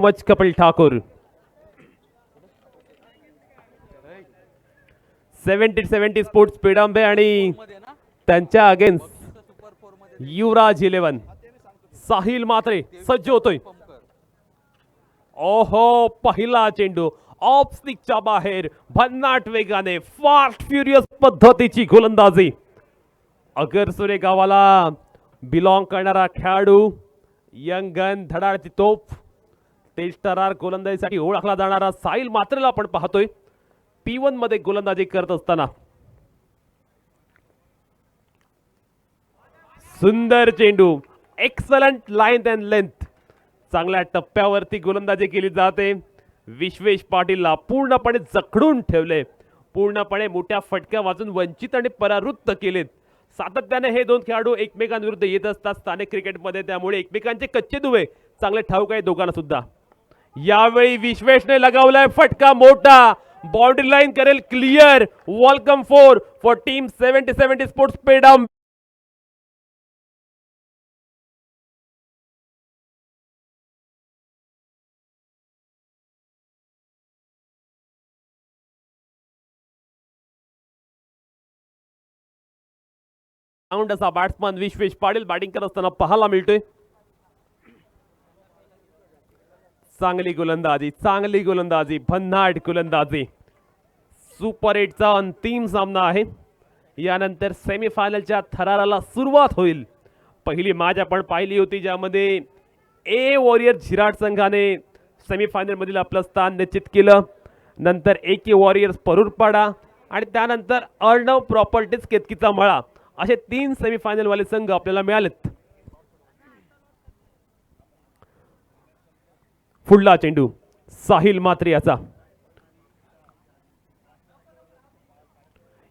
Much Kapil Thakur 70-70 sports पेडांबे आणि त्यांच्या against युवराज 11 साहिल मात्रे सज्ज होतोय. ओहो पहिला चेंडू ऑफ स्टिकच्या बाहेर भन्नाट वेगाने फास्ट फ्युरियस पद्धतीची गोलंदाजी. अगरसुरे गावाला बिलॉंग करणारा खेळाडू यंग गन धडाडती तोफ तेज तरार गोलंदाजीसाठी ओळखला जाणारा साहिल मात्रेला आपण पाहतोय P1 मध्ये गोलंदाजी करत असताना. सुंदर चेंडू एक्सलंट लाईन अँड लेंथ चांगल्या टप्प्यावरती गोलंदाजी केली जाते. विश्वेश पाटीलला पूर्णपणे जखडून ठेवले, पूर्णपणे मोठ्या फटक्या वाजून वंचित आणि परावृत्त केलेत. सातत्याने हे दोन खेळाडू एकमेकांविरुद्ध येत असतात स्थानिक क्रिकेटमध्ये, त्यामुळे एकमेकांचे कच्चे दुवे चांगले ठाऊक आहे दोघांना सुद्धा. यावेळी विश्वेशने लगावलाय फटका मोठा, बाउंड्री लाईन करेल clear. Welcome for team 70-70 sports पेडम. असा बॅट्समन विश्वेश पाटील बॅटिंग करत असताना पाहायला मिळतोय. चांगली गोलंदाजी भन्नाट गोलंदाजी. सुपर 8चा अंतिम सामना आहे. यानंतर सेमीफायनलच्या थराराला सुरुवात होईल. पहिली मॅच आपण पाहिली होती ज्यामध्ये ए वॉरियर झिराट संघाने सेमीफायनल मधील आपलं स्थान निश्चित केलं. नंतर AK वॉरियर्स परूरपाडा आणि त्यानंतर अर्णव प्रॉपर्टीज केतकीचा मळा असे 3 सेमीफायनल वाले संघ आपल्याला मिळालेत. पुढला चेंडू साहिल मात्रे याचा.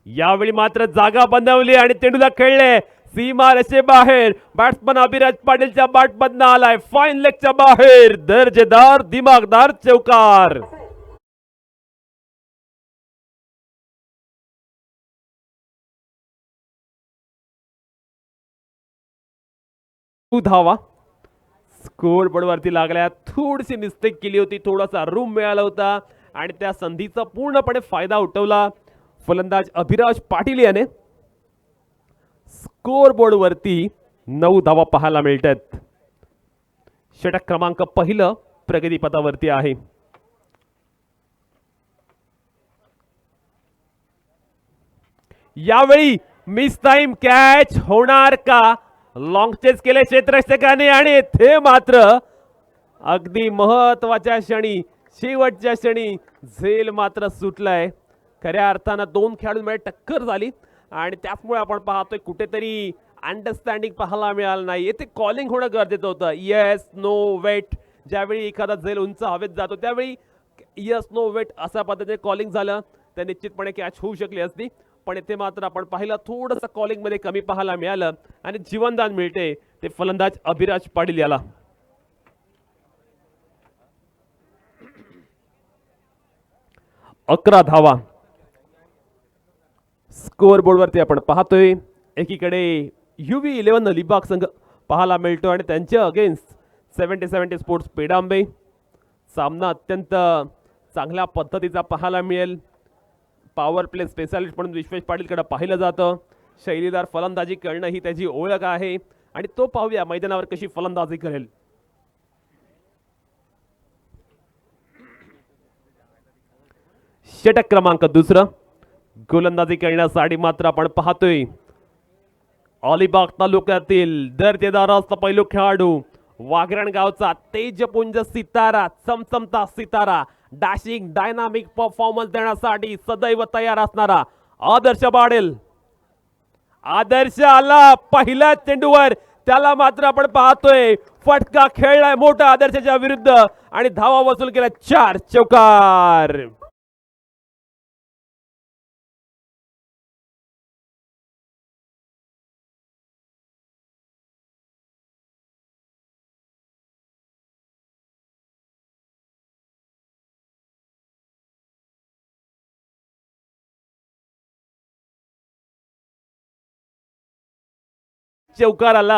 यावेळी मात्र जागा बनवली आणि चेंडूला खेळले सीमा रेषे बाहेर. बॅट्समन अभिराज पाटीलच्या बॅटमधनं आलाय फाईन लेगच्या बाहेर. दर्जेदार दिमागदार चौकार. धावा स्कोर बोर्डवरती लागल्या. थोडीशी मिस्टेक केली होती, थोडासा रूम मिळाला होता आणि त्या संधीचा पूर्णपणे फायदा उठवला फलंदाज अभिराज पाटील याने. स्कोर बोर्डवरती 9 धावा पाहायला मिळतात. षटक क्रमांक पहिलं प्रगतीपथावरती आहे. यावेळी मिस टाइम कॅच होणार का? लॉंग चेस केले क्षेत्ररक्षकाने आणि ते मात्र अगदी महत्वाच्या क्षणी शेवटच्या क्षणी झेल मात्र सुटलाय. खऱ्या अर्थानं 2 खेळाडूंमध्ये टक्कर झाली आणि त्याचमुळे आपण पाहतोय कुठेतरी अंडरस्टँडिंग पाहायला मिळालं नाही. येथे कॉलिंग होणं गरजेचं होतं. Yes no wait. ज्यावेळी एखादा झेल उंच हवेत जातो त्यावेळी येस नो वेट अशा पद्धतीने कॉलिंग झालं तर निश्चितपणे कॅच होऊ शकली असती. पण इथे मात्र आपण पाहिलं थोडंसं कॉलिंग मध्ये कमी पाहायला मिळालं आणि जीवनदान मिळते ते फलंदाज अभिराज पाटील याला. अकरा धावा स्कोअर बोर्डवरती आपण पाहतोय. एकीकडे UV11 अलिबाग संघ पाहायला मिळतो आणि त्यांच्या अगेन्स्ट 70-70 स्पोर्ट्स पेडांबे. सामना अत्यंत चांगल्या पद्धतीचा पाहायला मिळेल. पॉवर प्ले स्पेशालिस्ट म्हणून विश्वेश पाटीलकडे पाहिलं जातं. शैलीदार फलंदाजी करणं ही त्याची ओळख आहे आणि तो पाहूया मैदानावर कशी फलंदाजी करेल. षटक क्रमांक दुसरं गोलंदाजी करण्यासाठी मात्र आपण पाहतोय अलिबाग तालुक्यातील दर्जेदार असा पहिलो खेळाडू वाघरण गावचा तेजपुंज सितारा, चमचमता सितारा, डॅशिंग डायनामिक परफॉर्मन्स देण्यासाठी सदैव तयार असणारा आदर्श पाटील. आदर्श आला पहिल्या चेंडूवर, त्याला मात्र आपण पाहतोय फटका खेळलाय मोठा आदर्शच्या विरुद्ध आणि धावा वसूल केला. 4 चौकार. चौकार आला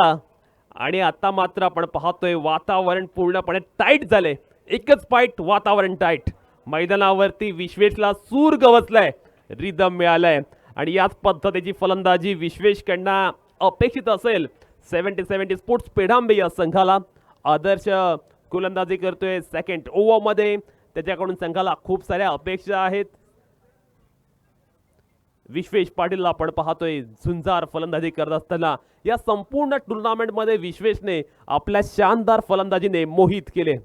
आणि आता मात्र आपण पाहतोय वातावरण पूर्णपणे टाईट झाले. एकच फाईट, वातावरण टाईट. मैदानावरती विश्वेशला सूर गवसलाय, रिदम मिळालाय आणि याच पद्धतीची फलंदाजी विश्वेशकडनं अपेक्षित असेल. 70-70 स्पोर्ट्स पेढांबे या संघाला. आदर्श गोलंदाजी करतोय सेकंड ओव्हरमध्ये. त्याच्याकडून संघाला खूप साऱ्या अपेक्षा आहेत. विश्वेश पाटीलला आपण पाहतोय झुंजार फलंदाजी करत असताना. या संपूर्ण टुर्नामेंटमध्ये विश्वेशने आपल्या शानदार फलंदाजीने मोहित केले.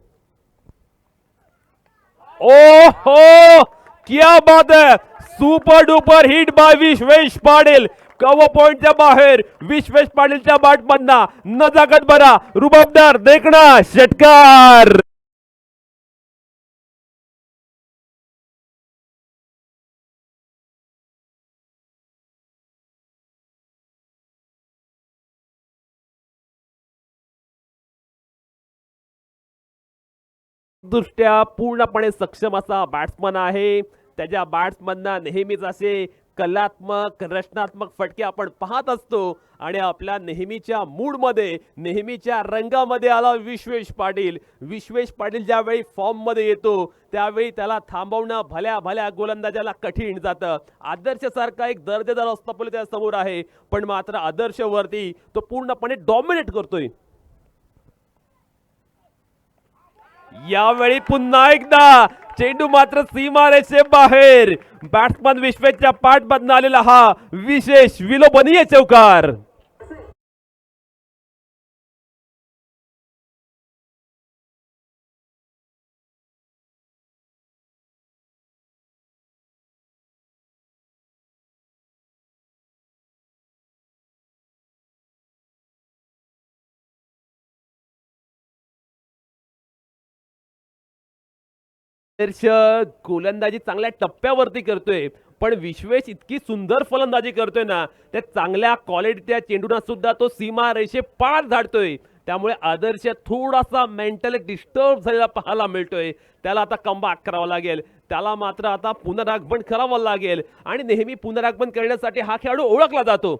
ओ हो, क्या बात है, super duper hit by Vishwesh Patil. Cover पॉइंटच्या बाहेर विश्वेश पाटीलच्या बॅटमधना नजाकत भरा, रुबाबदार देखणा षटकार. दृष्ट्या पूर्णपणे सक्षम असा बॅट्समन आहे. त्याच्या बॅट्समनना नेहमीच असे कलात्मक रचनात्मक फटके आपण पाहत असतो आणि आपल्या नेहमीच्या मूडमध्ये नेहमीच्या रंगामध्ये आला विश्वेश पाटील. विश्वेश पाटील ज्यावेळी फॉर्ममध्ये येतो त्यावेळी त्याला थांबवणं भल्या भल्या गोलंदाजाला कठीण जातं. आदर्शसारखा एक दर्जेदार अस्तपल त्या समोर आहे, पण मात्र आदर्शवरती तो पूर्णपणे डॉमिनेट करतोय. यावेळी पुन्हा एकदा चेंडू मात्र सीमारेषे बाहेर. बॅट्समन विश्वेशच्या पाठमधून आलेला हा विशेष विलोभनीय चौकार. गोलंदाजी चांगल्या टप्प्यावरती करतोय, पण विश्वेश इतकी सुंदर फलंदाजी करतोय ना, त्या चांगल्या क्वालिटीच्या चेंडूना सुद्धा तो सीमा रेषे पार धाडतोय. त्यामुळे आदर्श थोडासा मेंटली डिस्टर्ब झालेला पाहायला मिळतोय. त्याला आता कमबॅक करावा लागेल. त्याला मात्र आता पुनरागमन करावं लागेल आणि नेहमी पुनरागमन करण्यासाठी हा खेळाडू ओळखला जातो.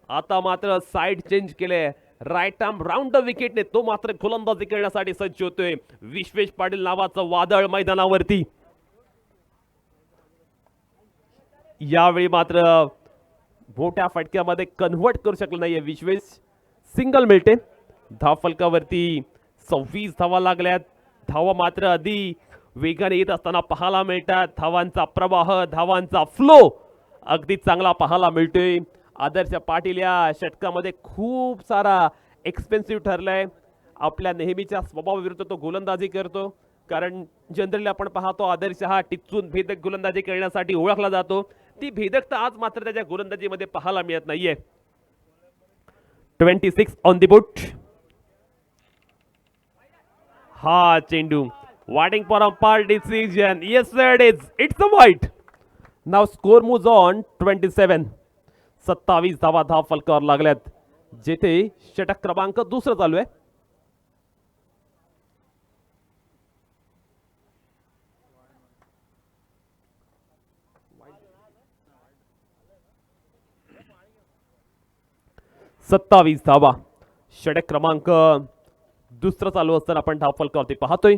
आता मात्र साइड चेंज केले. राईट आर्म राऊंड द विकेटने तो मात्र गोलंदाजी करण्यासाठी सज्ज होतोय. विश्वेश पाटील नावाचं वादळ मैदानावरती. यावेळी मात्र मोठ्या फटक्यामध्ये कन्व्हर्ट करू शकलं नाहीये विश्वेश. सिंगल मिळते. धावफलकावरती 26 धावा लागल्यात. धावा मात्र अधिक वेगाने येत असताना पाहायला मिळतात. धावांचा प्रवाह, धावांचा फ्लो अगदी चांगला पाहायला मिळतोय. आदर्श पाटील या षटकामध्ये खूप सारा एक्सपेन्सिव्ह ठरलाय. आपल्या नेहमीच्या स्वभावाविरुद्ध तो गोलंदाजी करतो, कारण जनरली आपण पाहतो आदर्श हा टिचून भेदक गोलंदाजी करण्यासाठी ओळखला जातो. ती भेदकता आज मात्र त्याच्या गोलंदाजीमध्ये पाहायला मिळत नाहीये. 26 ऑन द बुट. हा चेंडू waiting for a umpire decision. Yes sir, it's a white. Now score moves on 27. 27 धावा धाव फलकावर लागल्यात, जेथे षटक क्रमांक दुसरा चालू आहे. सत्तावीस धावा षटक क्रमांक दुसरा चालू असताना आपण धाव फलकावरती पाहतोय.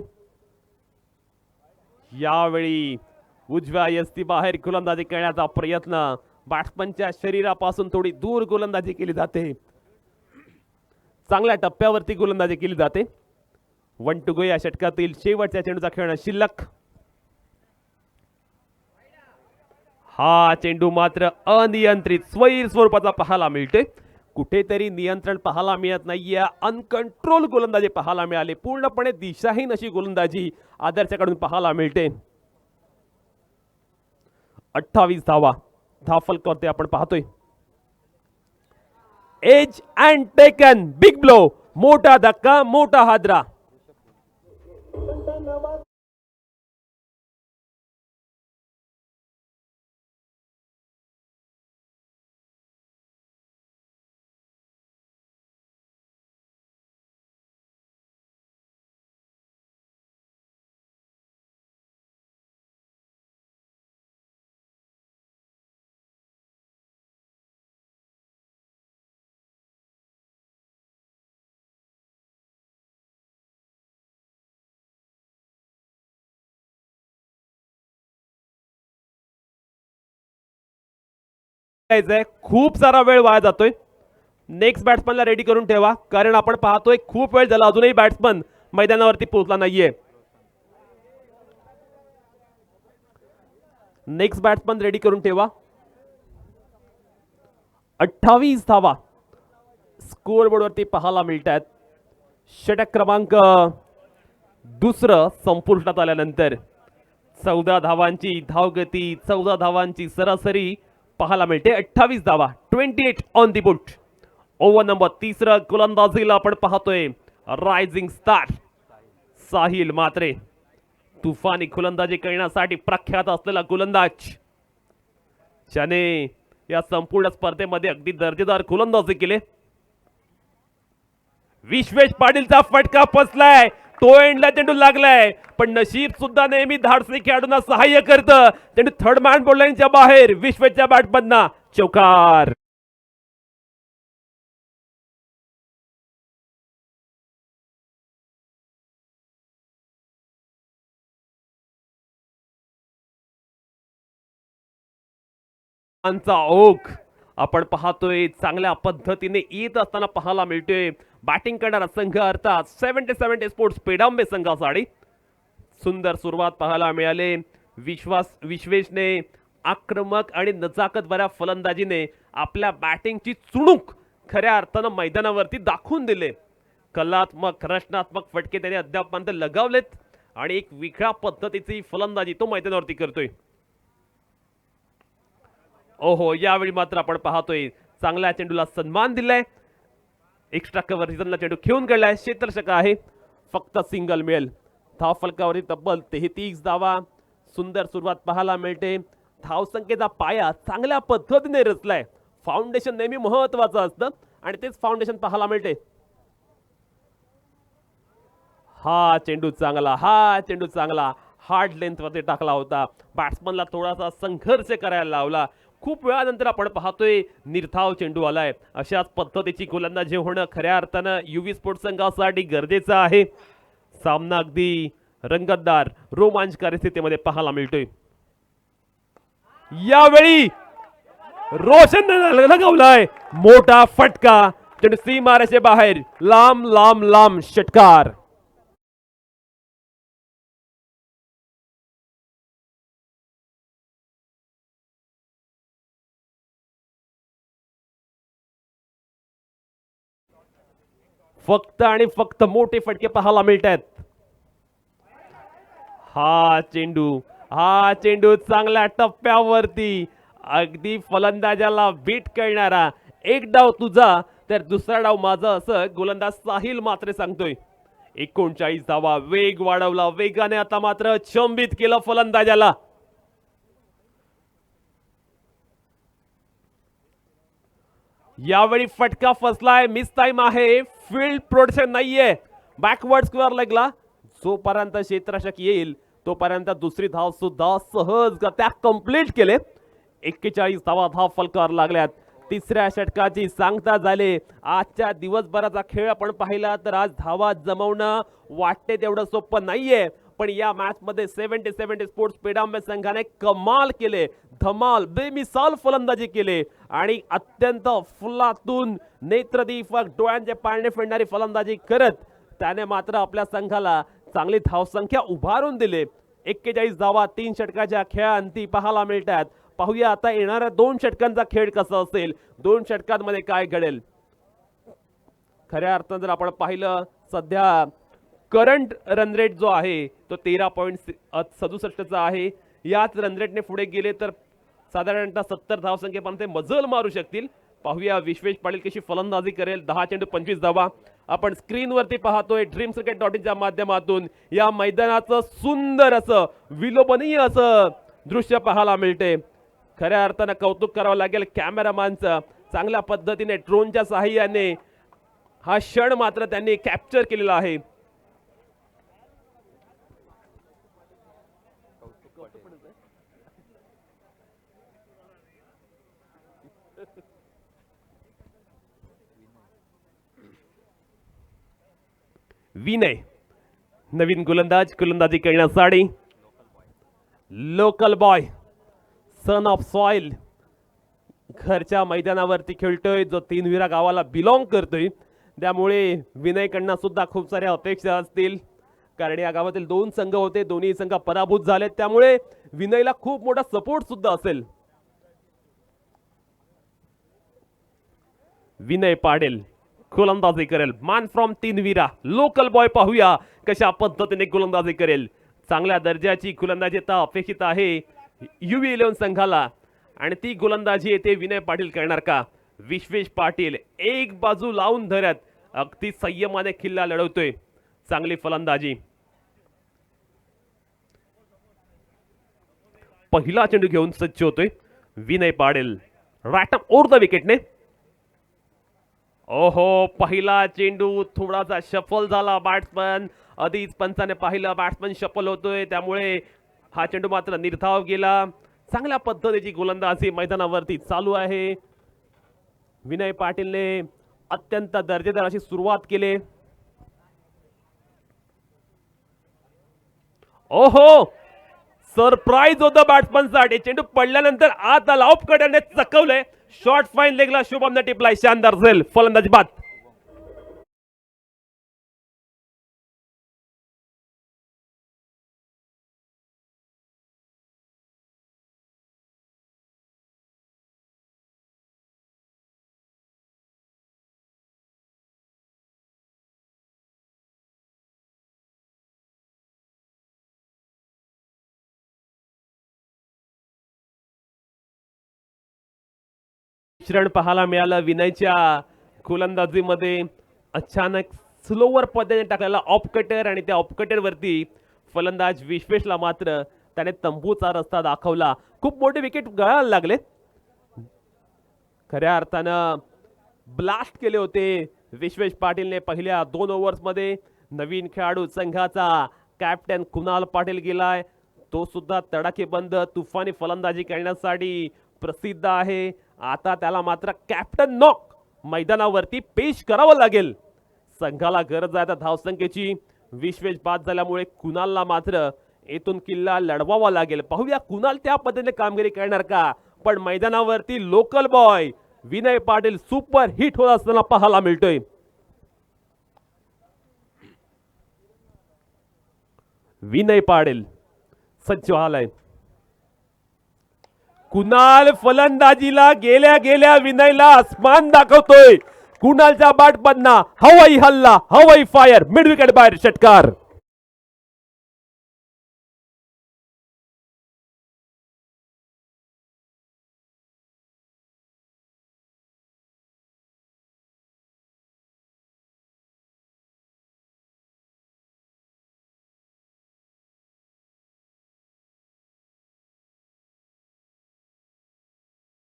यावेळी उजव्या यस्ती बाहेर गोलंदाजी करण्याचा प्रयत्न. बॅट्समनच्या शरीरापासून थोडी दूर गोलंदाजी केली जाते. चांगल्या टप्प्यावरती गोलंदाजी केली जाते. 1 टू गो या षटकातील शेवटच्या चेंडूचा खेळणं शिल्लक. हा चेंडू मात्र अनियंत्रित स्वैर स्वरूपाचा पाहायला मिळते. कुठेतरी नियंत्रण पाहायला मिळत नाहीये. अनकंट्रोल गोलंदाजी पाहायला मिळाली. पूर्णपणे दिशाहीन अशी गोलंदाजी आदर्शकडून पाहायला मिळते. 28 धावा धाव फलकावरती आपण पाहतोय. Edge and taken, big blow, मोठा धक्का, मोठा हादरा. खूप सारा वेळ वाया जातोय. नेक्स्ट बॅट्समनला रेडी करून ठेवा, कारण आपण पाहतोय खूप वेळ झाला अजूनही बॅट्समन मैदानावरती पोहोचला नाहीये. नेक्स्ट बॅट्समन रेडी करून ठेवा. 28 धावा स्कोर बोर्डवरती पाहायला मिळत आहेत. षटक क्रमांक दुसरं संपुष्टात आल्यानंतर 14 धावांची धावगती, 14 धावांची सरासरी पाहायला मिळते. 28 धावा, 28 on the board. Over number तिसरं गोलंदाजीला आपण पाहतोय रायझिंग स्टार साहिल म्हात्रे. तुफानी गोलंदाजी करण्यासाठी प्रख्यात असलेला गोलंदाज, ज्याने या संपूर्ण स्पर्धेमध्ये अगदी दर्जेदार गोलंदाजी केले. विश्वेश पाटीलचा फटका फसलाय, तो एंडला चेंडू लागलाय, पण नशीब सुद्धा नेहमी धाडसी खेळाडूंना सहाय्य करतं. चेंडू थर्ड मॅन बॉललाईनच्या बाहेर, विश्वेशच्या बॅटमधनं चौकार. ओघ आपण पाहतोय चांगल्या पद्धतीने येत असताना पाहायला मिळतोय. बॅटिंग करणारा संघ अर्थात 77 स्पोर्ट्स पेडांबे संघासाठी सुंदर सुरुवात पाहायला मिळाली. विश्वेशने आक्रमक आणि नजाकत भऱ्या फलंदाजीने आपल्या बॅटिंगची चुणूक खऱ्या अर्थानं मैदानावरती दाखवून दिले. कलात्मक रचनात्मक फटके त्याने अद्यापर्यंत लगावलेत आणि एक वेगळ्या पद्धतीची फलंदाजी तो मैदानावरती करतोय. ओहो, यावेळी मात्र आपण पाहतोय चांगल्या चेंडूला सन्मान दिलाय. एक्स्ट्रा कव्हर रिझनला चेंडू खेळून गेलाय. क्षेत्ररक्षक आहे, फक्त सिंगल मिळेल. धाव फलकावरती तब्बल 33 धावा. सुंदर सुरुवात पाहायला मिळते. धावसंख्येचा पाया चांगल्या पद्धतीने रचलाय. फाउंडेशन नेहमी महत्वाचं असतं आणि तेच फाउंडेशन पाहायला मिळते. हा चेंडू चांगला हार्ड लेंथ वरती टाकला होता. बॅट्समनला थोडासा संघर्ष करायला लावला. खूप वेळानंतर आपण पाहतोय निर्धाव चेंडू आलाय. अशाच पद्धतीची गोलंदाजी होणं खऱ्या अर्थानं युवी स्पोर्ट्स संघासाठी गरजेचं आहे. सामना अगदी रंगतदार रोमांचकारी स्थितीमध्ये पाहायला मिळतोय. यावेळी रोशन लगावलाय मोठा फटका. चेंडू सीमारेषे बाहेर, लांब षटकार. फक्त आणि फक्त मोठे फटके पाहायला मिळत आहेत. हा चेंडू चांगल्या टप्प्यावरती अगदी फलंदाजाला बीट करणारा. एक डाव तुझा तर दुसरा डाव माझा, असं गोलंदाज साहिल म्हात्रे सांगतोय. 39 धावा, वेग वाढवला वेगाने. आता मात्र चंबित केलं फलंदाजाला. यावेळी फटका फसलाय, मिस टाइम आहे, फील्ड प्रोटेक्शन नाहीये. बॅकवर्ड स्क्वेअर लेगला जोपर्यंत क्षेत्ररक्षक येईल तोपर्यंत दुसरी धाव सुद्धा सहजगत्या कंप्लीट केले. 41 धावा धाव फलकावर लागल्यात. तिसऱ्या षटकाची सांगता झाले. आजच्या दिवसभराचा खेळ आपण पाहिला तर आज धावा जमवणं वाटते तेवढं सोपं नाहीये, पण या मॅच मध्ये 77 स्पोर्ट्स पेडांबे संघाने कमाल केले. धमाल बेमिसाल फलंदाजी केले आणि अत्यंत फुलातून नेत्रदीपक डोळ्यांचे पारणे फेडणारी फलंदाजी करत त्याने मात्र आपल्या संघाला चांगली धावसंख्या उभारून दिले. 41 धावा 3 षटकाच्या खेळांती पाहायला मिळतात. पाहूया आता येणाऱ्या 2 षटकांचा खेळ कसा असेल, 2 षटकांमध्ये काय घडेल. खऱ्या अर्थानं जर आपण पाहिलं सध्या करंट रन रेट जो आहे तो 13.67चा आहे. याच रन रेटने पुढे गेले तर साधारणतः 70 धावसंख्येपर्यंत मजल मारू शकतील. पाहूया विश्वेश पाटील कशी फलंदाजी करेल. 10 चेंडू 25 धावा. आपण स्क्रीनवरती पाहतोय dreamscricket.in माध्यमातून या मैदानाचं सुंदर असं विलोभनीय असं दृश्य पाहायला मिळते. खऱ्या अर्थानं कौतुक करावं लागेल कॅमेरामॅनचं. चांगल्या पद्धतीने ड्रोनच्या सहाय्याने हा क्षण मात्र त्यांनी कॅप्चर केलेला आहे. विनय नवीन गोलंदाजी करण्यासाठी. Local boy son of soil घरच्या मैदानावरती खेळतोय, जो तीनविरा गावाला बिलॉंग करतोय, त्यामुळे विनयकडनं सुद्धा खूप साऱ्या अपेक्षा असतील. कारण या गावातील दोन संघ होते, दोन्ही संघ पराभूत झाले, त्यामुळे विनयला खूप मोठा सपोर्ट सुद्धा असेल. विनय पाटील गोलंदाजी करेल, मान फ्रॉम तीनविरा, लोकल बॉय. पाहूया कशा पद्धतीने गोलंदाजी करेल. चांगल्या दर्जाची गोलंदाजी आता अपेक्षित आहे UV11 संघाला, आणि ती गोलंदाजी येते विनय पाटील करणार का? विश्वेश पाटील एक बाजू लावून धरत अगदी संयमाने किल्ला लढवतोय. चांगली फलंदाजी. पहिला चेंडू घेऊन सज्ज होतोय Vinay Patil, right over the विकेटने. ओहो, पहिला चेंडू थोडासा शफल झाला. बॅट्समन आधीच पंचाने पाहिलं बॅट्समन शफल होतोय, त्यामुळे हा चेंडू मात्र निर्धाव गेला. चांगल्या पद्धतीची गोलंदाजी मैदानावरती चालू आहे. विनय पाटीलने अत्यंत दर्जेदार अशी सुरुवात केली. ओहो, सरप्राईज होतं बॅट्समनसाठी. चेंडू पडल्यानंतर आता ऑफ कडे चकवलंय. Short fine लेगला शुभमने टिपलाय. शानदार झेल, फलंदाजी बाद. मिश्रण पाहायला मिळालं विनयच्या गोलंदाजीमध्ये. अचानक स्लोवर पद्धतीने टाकलेला ऑफ कटर, आणि त्या ऑफ कटर वरती फलंदाज विश्वेशला मात्र त्याने तंबूचा रस्ता दाखवला. खूप मोठे विकेट गळायला लागले. खऱ्या अर्थानं ब्लास्ट केले होते विश्वेश पाटीलने पहिल्या 2 ओव्हर्समध्ये. नवीन खेळाडू संघाचा कॅप्टन कुणाल पाटील गेलाय, तो सुद्धा तडाखेबंद तुफानी फलंदाजी करण्यासाठी प्रसिद्ध आहे. आता त्याला मात्र कॅप्टन नॉक मैदानावरती पेश करावं लागेल. संघाला गरज आहे धावसंख्येची. विश्वेश बाद झाल्यामुळे कुणालला मात्र येथून किल्ला लढवावा लागेल. पाहूया कुणाल त्या पद्धतीने कामगिरी करणार का? पण मैदानावरती local boy Vinay Patil super hit होत असताना पाहायला मिळतोय. विनय पाटील सज्ज झालाय. कुणाल फलंदाजीला गेल्या गेल्या विनयला आसमान दाखवतोय. कुणालच्या बॅटमधना हवाई हल्ला, हवाई फायर, मिड विकेट बाहेर षटकार.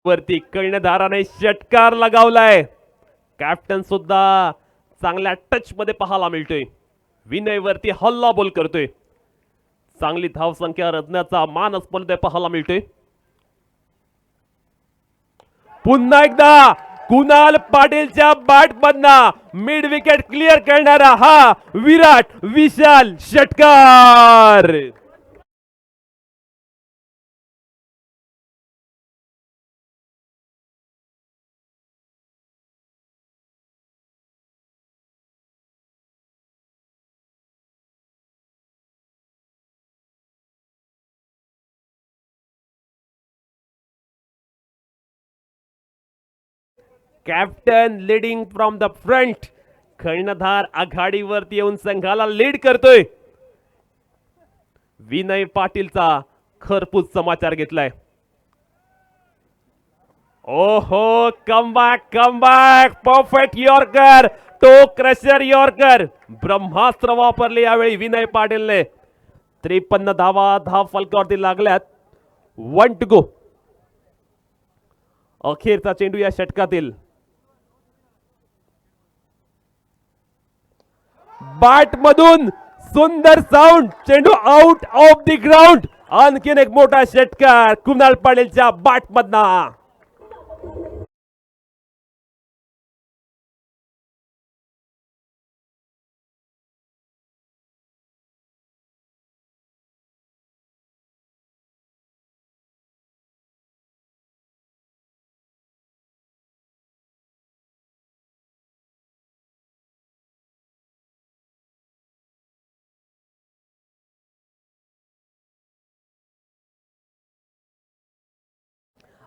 वरती कर्णधाराने षटकार लगावलाय. कॅप्टन सुद्धा चांगल्या टच मध्ये पाहायला मिळतोय. विनय वरती हल्ला बॉल करतोय. चांगली धावसंख्या रचण्याचा मान स्पर्धे पाहायला मिळतोय. पुन्हा एकदा कुणाल पाटीलच्या बॅट मधना मिड विकेट क्लिअर करणारा हा विराट विशाल षटकार. Captain leading from the front. कर्णधार आघाडीवरती येऊन संघाला लीड करतोय. विनय पाटीलचा खरपूस समाचार घेतलाय. ओहो, कमबॅक, परफेक्ट यॉर्कर, टो क्रशर यॉर्कर, ब्रह्मास्त्र वापरले यावेळी विनय पाटीलने. 53 धावा धाव फलकावरती लागल्यात. 1 टू गो. अखेरचा चेंडू या षटकातील. बॅट मधून सुंदर साऊंड, चेंडू आउट ऑफ द ग्राउंड. आणखीन एक मोठा षटकार कुणाल पाटीलच्या बॅट मधना.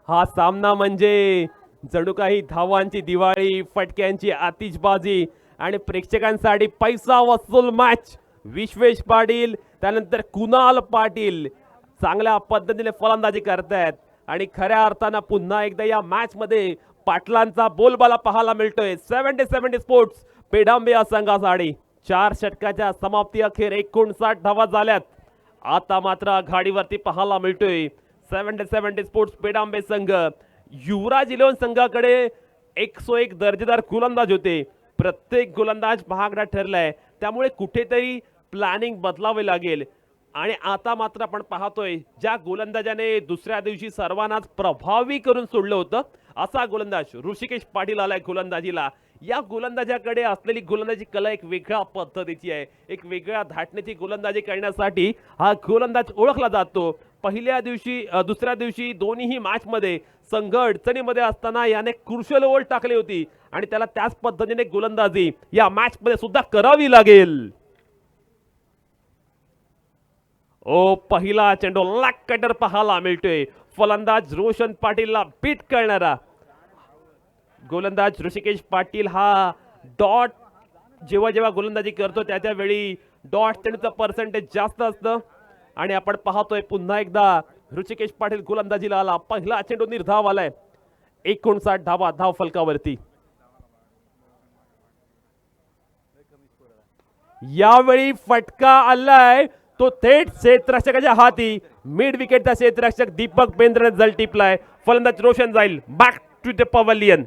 हा सामना म्हणजे जणू काही धावांची दिवाळी, फटक्यांची आतिषबाजी आणि प्रेक्षकांसाठी पैसा वसूल मॅच. विश्वेश पाटील त्यानंतर कुणाल पाटील चांगल्या पद्धतीने फलंदाजी करतायत आणि खऱ्या अर्थानं पुन्हा एकदा या मॅच मध्ये पाटलांचा बोलबाला पाहायला मिळतोय. 70-70 स्पोर्ट्स पेडांबे या संघासाठी 4 षटकाच्या समाप्ती अखेर 59 धावा झाल्यात. आता मात्र आघाडीवरती पाहायला मिळतोय 70-70 स्पोर्ट्स पेडांबे संघ. युवराज इलेव्हन संघाकडे 101 दर्जेदार गोलंदाज होते. प्रत्येक गोलंदाज महागडा ठरलाय, त्यामुळे कुठेतरी प्लॅनिंग बदलावे लागेल. आणि आता मात्र आपण पाहतोय ज्या गोलंदाजाने दुसऱ्या दिवशी सर्वांनाच प्रभावी करून सोडलं होतं असा गोलंदाज ऋषिकेश पाटील आलाय गोलंदाजीला. या गोलंदाजाकडे असलेली गोलंदाजी कला एक वेगळ्या पद्धतीची आहे. एक वेगळ्या धाटणीची गोलंदाजी करण्यासाठी हा गोलंदाज ओळखला जातो. पहिल्या दिवशी दुसऱ्या दिवशी दोन्हीही मॅच मध्ये संघ अडचणीमध्ये असताना याने क्रुशियल ओव्हर टाकली होती आणि त्याला त्याच पद्धतीने गोलंदाजी या मॅच मध्ये सुद्धा करावी लागेल. ओ पहिला चेंडू लॅक कटर पाहायला मिळतोय. फलंदाज रोशन पाटीलला बीट करणारा गोलंदाज ऋषिकेश पाटील हा डॉट जेव्हा जेव्हा गोलंदाजी करतो त्याच्या वेळी डॉट चेंडूचं पर्सेंटेज जास्त असतं. आणि आपण पाहतोय पुन्हा एकदा ऋषिकेश पाटील गोलंदाजीला आला. पहिला चेंडू निर्धाव आलाय. 59 धावा धाव फलकावरती. यावेळी फटका आलाय तो थेट क्षेत्ररक्षकाच्या हाती. मिड विकेटचा क्षेत्ररक्षक दीपक बेंद्रने जल टिपलाय. फलंदाज रोशन जाईल back to the pavilion.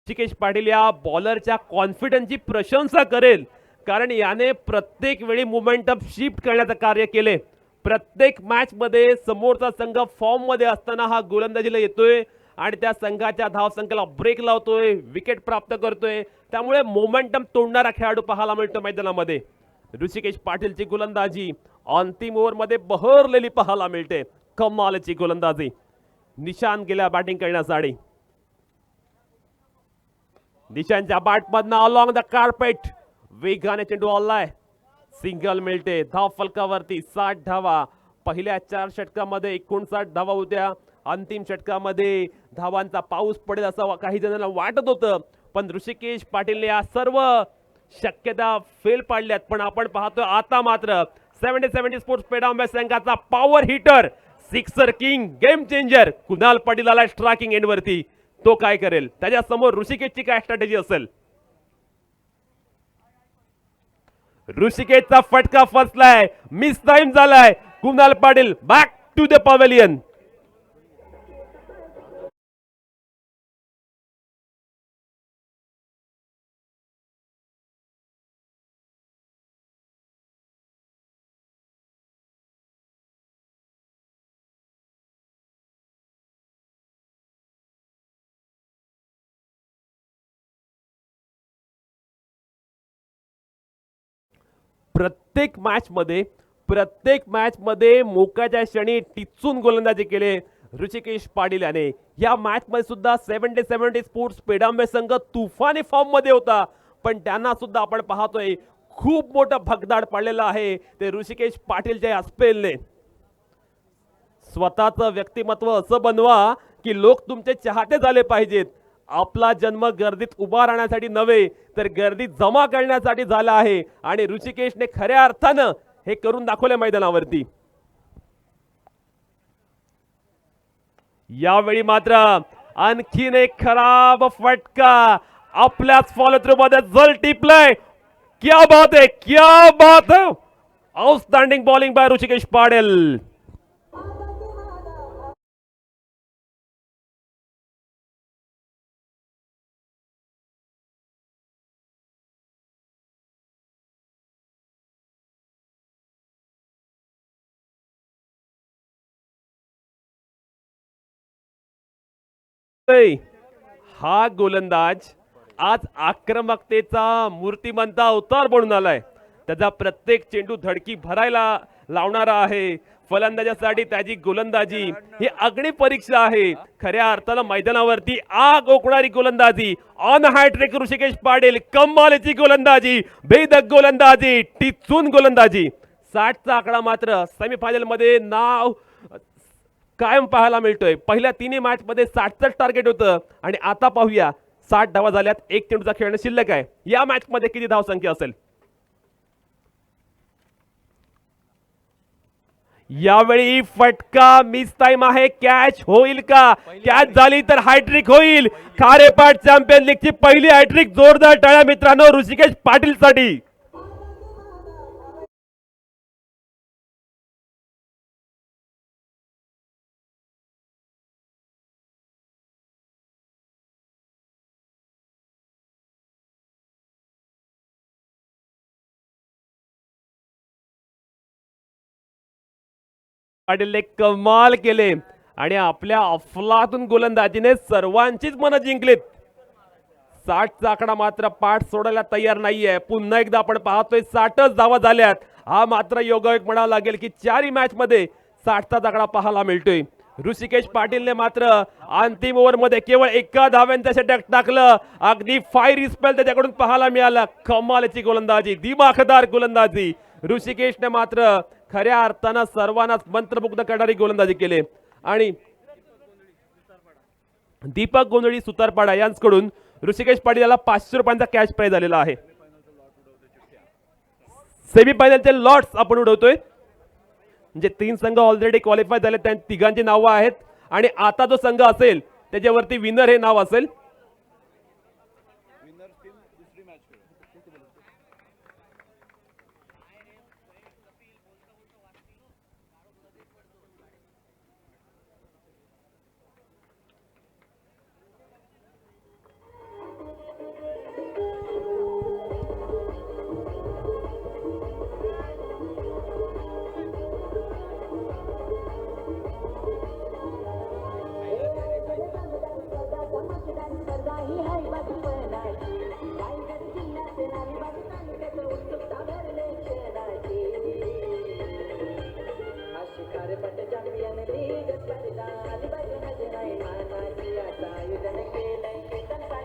Rishikesh Patil या बॉलरच्या कॉन्फिडन्सची प्रशंसा करेल, कारण याने प्रत्येक वेळी मोमेंटम शिफ्ट करण्याचं कार्य केले. प्रत्येक मॅच मध्ये समोरचा संघ फॉर्म मध्ये असताना हा गोलंदाजीला येतोय आणि त्या संघाच्या धावसंख्येला ब्रेक लावतोय, विकेट प्राप्त करतोय. त्यामुळे मोमेंटम तोडणारा खेळाडू पाहायला मिळतो मैदानामध्ये. ऋषिकेश पाटीलची गोलंदाजी अंतिम ओव्हर मध्ये बहरलेली पाहायला मिळते. कमालची गोलंदाजी. निशांत गेल्या बॅटिंग करण्यासाठी. निशांतच्या बॅटमधनं अलॉंग द कार्पेट वेगाने चेंडू आलाय. सिंगल मिळते. धाव फलकावरती 60 धावा. पहिल्या 4 षटकामध्ये 59 धावा होत्या. अंतिम षटकामध्ये धावांचा पाऊस पडेल असं काही जणांना वाटत होतं, पण ऋषिकेश पाटीलने या सर्व शक्यता फेल पाडल्यात. पण आपण पाहतोय आता मात्र 70-70 स्पोर्ट्स पेडांबे संघाचा power hitter, sixer king, game changer Kunal Patil आला स्ट्रायकिंग एंड वरती. तो काय करेल, त्याच्या समोर ऋषिकेशची काय स्ट्रॅटेजी असेल. ऋषिकेशचा फटका फसलाय, मिस टाइम झालाय. Kunal Patil back to the pavilion. प्रत्येक मॅच मध्ये मोक्याच्या क्षणी टिचून गोलंदाजी केले ऋषिकेश पाटील याने. या मॅच मध्ये सुद्धा 70-70 स्पोर्ट्स पेडांबे संघ तुफानी फॉर्म मध्ये होता, पण त्यांना सुद्धा आपण पाहतोय खूप मोठं भगदाड पडलेलं आहे ते ऋषिकेश पाटीलच्या या स्पेलने. स्वतःचं व्यक्तिमत्व असं बनवा की लोक तुमचे चाहते झाले पाहिजेत. आपला जन्म गर्दीत उभा राहण्यासाठी नव्हे, तर गर्दीत जमा करण्यासाठी झाला आहे आणि ऋषिकेशने खऱ्या अर्थानं हे करून दाखवले मैदानावरती. यावेळी मात्र आणखीन एक खराब फटका आपल्याच फॉलो थ्रू मध्ये जल टिपलाय. क्या बात है, क्या बात है. Outstanding bowling bye Rishikesh Patil. हा गोलंदाज आज आक्रमकतेचा मूर्तिमंत अवतार बनून आलाय. त्याचा प्रत्येक चेंडू धडकी भरायला लावणारा आहे. फलंदाजासाठी त्याची गोलंदाजी ही अग्नी परीक्षा आहे. खऱ्या अर्थानं मैदानावरती आग ओकणारी गोलंदाजी. ऑन हॅट्रिक ऋषिकेश पाटील, कमालीची गोलंदाजी, भेदक गोलंदाजी, टिचून गोलंदाजी. 60चा आकडा मात्र सेमीफायनल मध्ये नाव कायम पाहायला मिळतोय. पहिल्या तिन्ही मॅच मध्ये 60चं टार्गेट होतं आणि आता पाहूया 60 धावा झाल्यात. एक चेंडूचा खेळणं शिल्लक आहे. या मॅच मध्ये किती धावसंख्या असेल? यावेळी फटका मिस टाइम आहे. कॅच होईल का? कॅच झाली तर हॅट्रिक होईल. खारेपाट चॅम्पियन लीगची पहिली हॅट्रिक. जोरदार टाळ्या मित्रांनो ऋषिकेश पाटील साठी. पाटीलने कमाल केले आणि आपल्या अफलातून गोलंदाजीने सर्वांचीच मनं जिंकलीत. 60चा आकडा मात्र पाठ सोडायला तयार नाहीये. पुन्हा एकदा आपण पाहतोय 60च धावा झाल्यात. हा मात्र योगायोग म्हणावा लागेल की चारही मॅच मध्ये 60चा आकडा पाहायला मिळतोय. ऋषिकेश पाटीलने मात्र अंतिम ओव्हर मध्ये केवळ एका धाव्यांचा षटक टाकलं. अगदी फायर स्पेल त्याच्याकडून पाहायला मिळाला. कमालीची गोलंदाजी, दिमाखदार गोलंदाजी. ऋषिकेशने मात्र खऱ्या अर्थानं सर्वांनाच मंत्रमुग्ध करणारी गोलंदाजी केली आणि दीपक गोंधळी सुतारपाडा यांच्याकडून ऋषिकेश पाटील याला 500 रुपयांचा कॅश प्राइज आलेला आहे. सेमीफायनलचे लॉट्स आपण उडवतोय. म्हणजे 3 संघ ऑलरेडी क्वालिफाय झाले, त्या तिघांची नावं आहेत आणि आता जो संघ असेल त्याच्यावरती विनर हे नाव असेल.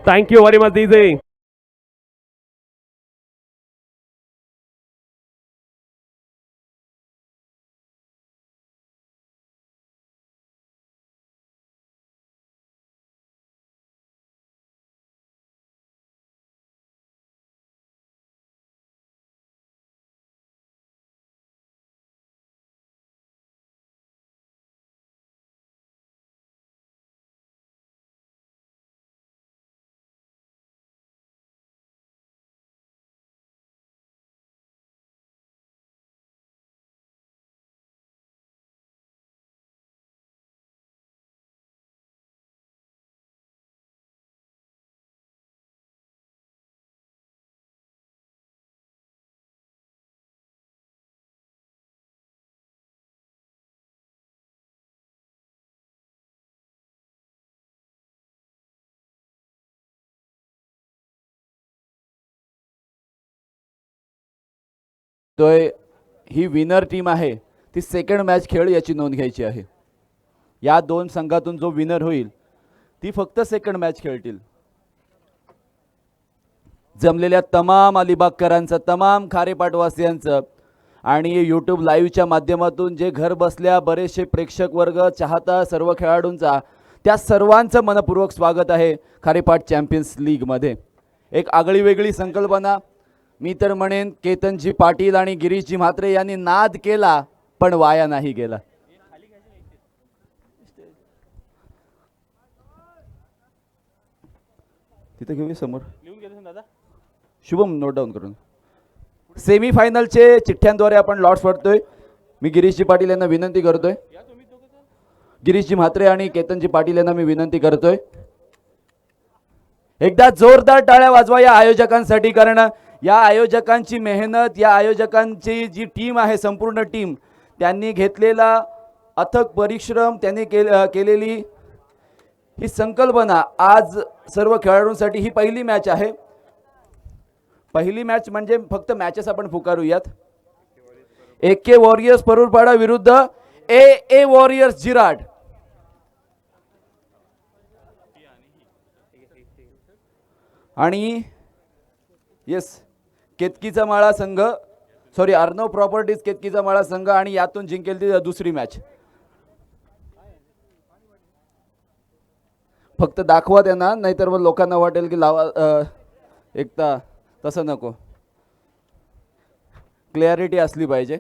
Thank you very much DJ. He winner team आहे ती सेकंड मॅच खेळ याची नोंद घ्यायची आहे. या दोन संघातून जो विनर होईल ती फक्त सेकंड मॅच खेळतील. जमलेल्या तमाम अलिबागकरांचं, तमाम खारेपाटवासियांचं आणि यूट्यूब लाईव्हच्या माध्यमातून जे घर बसल्या बरेचसे प्रेक्षक वर्ग, चाहता, सर्व खेळाडूंचा, त्या सर्वांचं मनपूर्वक स्वागत आहे खारेपाट चॅम्पियन्स लीगमध्ये. एक आगळी वेगळी संकल्पना. मी तर म्हणेन केतनजी पाटील आणि गिरीशजी म्हात्रे यांनी नाद केला पण वाया नाही गेला. तिथे घेऊया समोर, शुभम नोट डाऊन करून. सेमीफायनलचे चिठ्ठ्यांद्वारे आपण लॉट्स पडतोय. मी गिरीशजी पाटील यांना विनंती करतोय, गिरीशजी म्हात्रे आणि केतनजी पाटील यांना मी विनंती करतोय, एकदा जोरदार टाळ्या वाजवा या आयोजकांसाठी. कारण या आयोजकांची मेहनत, या आयोजकांची जी टीम आहे, संपूर्ण टीम, त्यांनी घेतलेला अथक परिश्रम, त्यांनी केलेली ही संकल्पना आज सर्व खेळाडूंसाठी ही पहिली मॅच आहे. पहिली मॅच म्हणजे फक्त मॅचेस आपण पुकारूयात. AK वॉरियर्स परुरपाडा विरुद्ध AA वॉरियर्स जिराड. आणि येस केतकीचा माळा संघ, सॉरी अर्णव प्रॉपर्टीज केतकीचा माळा संघ, आणि यातून जिंकेल ती दुसरी मॅच. फक्त दाखवा त्यांना, नाहीतर मग लोकांना वाटेल की लावा एकता. तसं नको, क्लॅरिटी असली पाहिजे.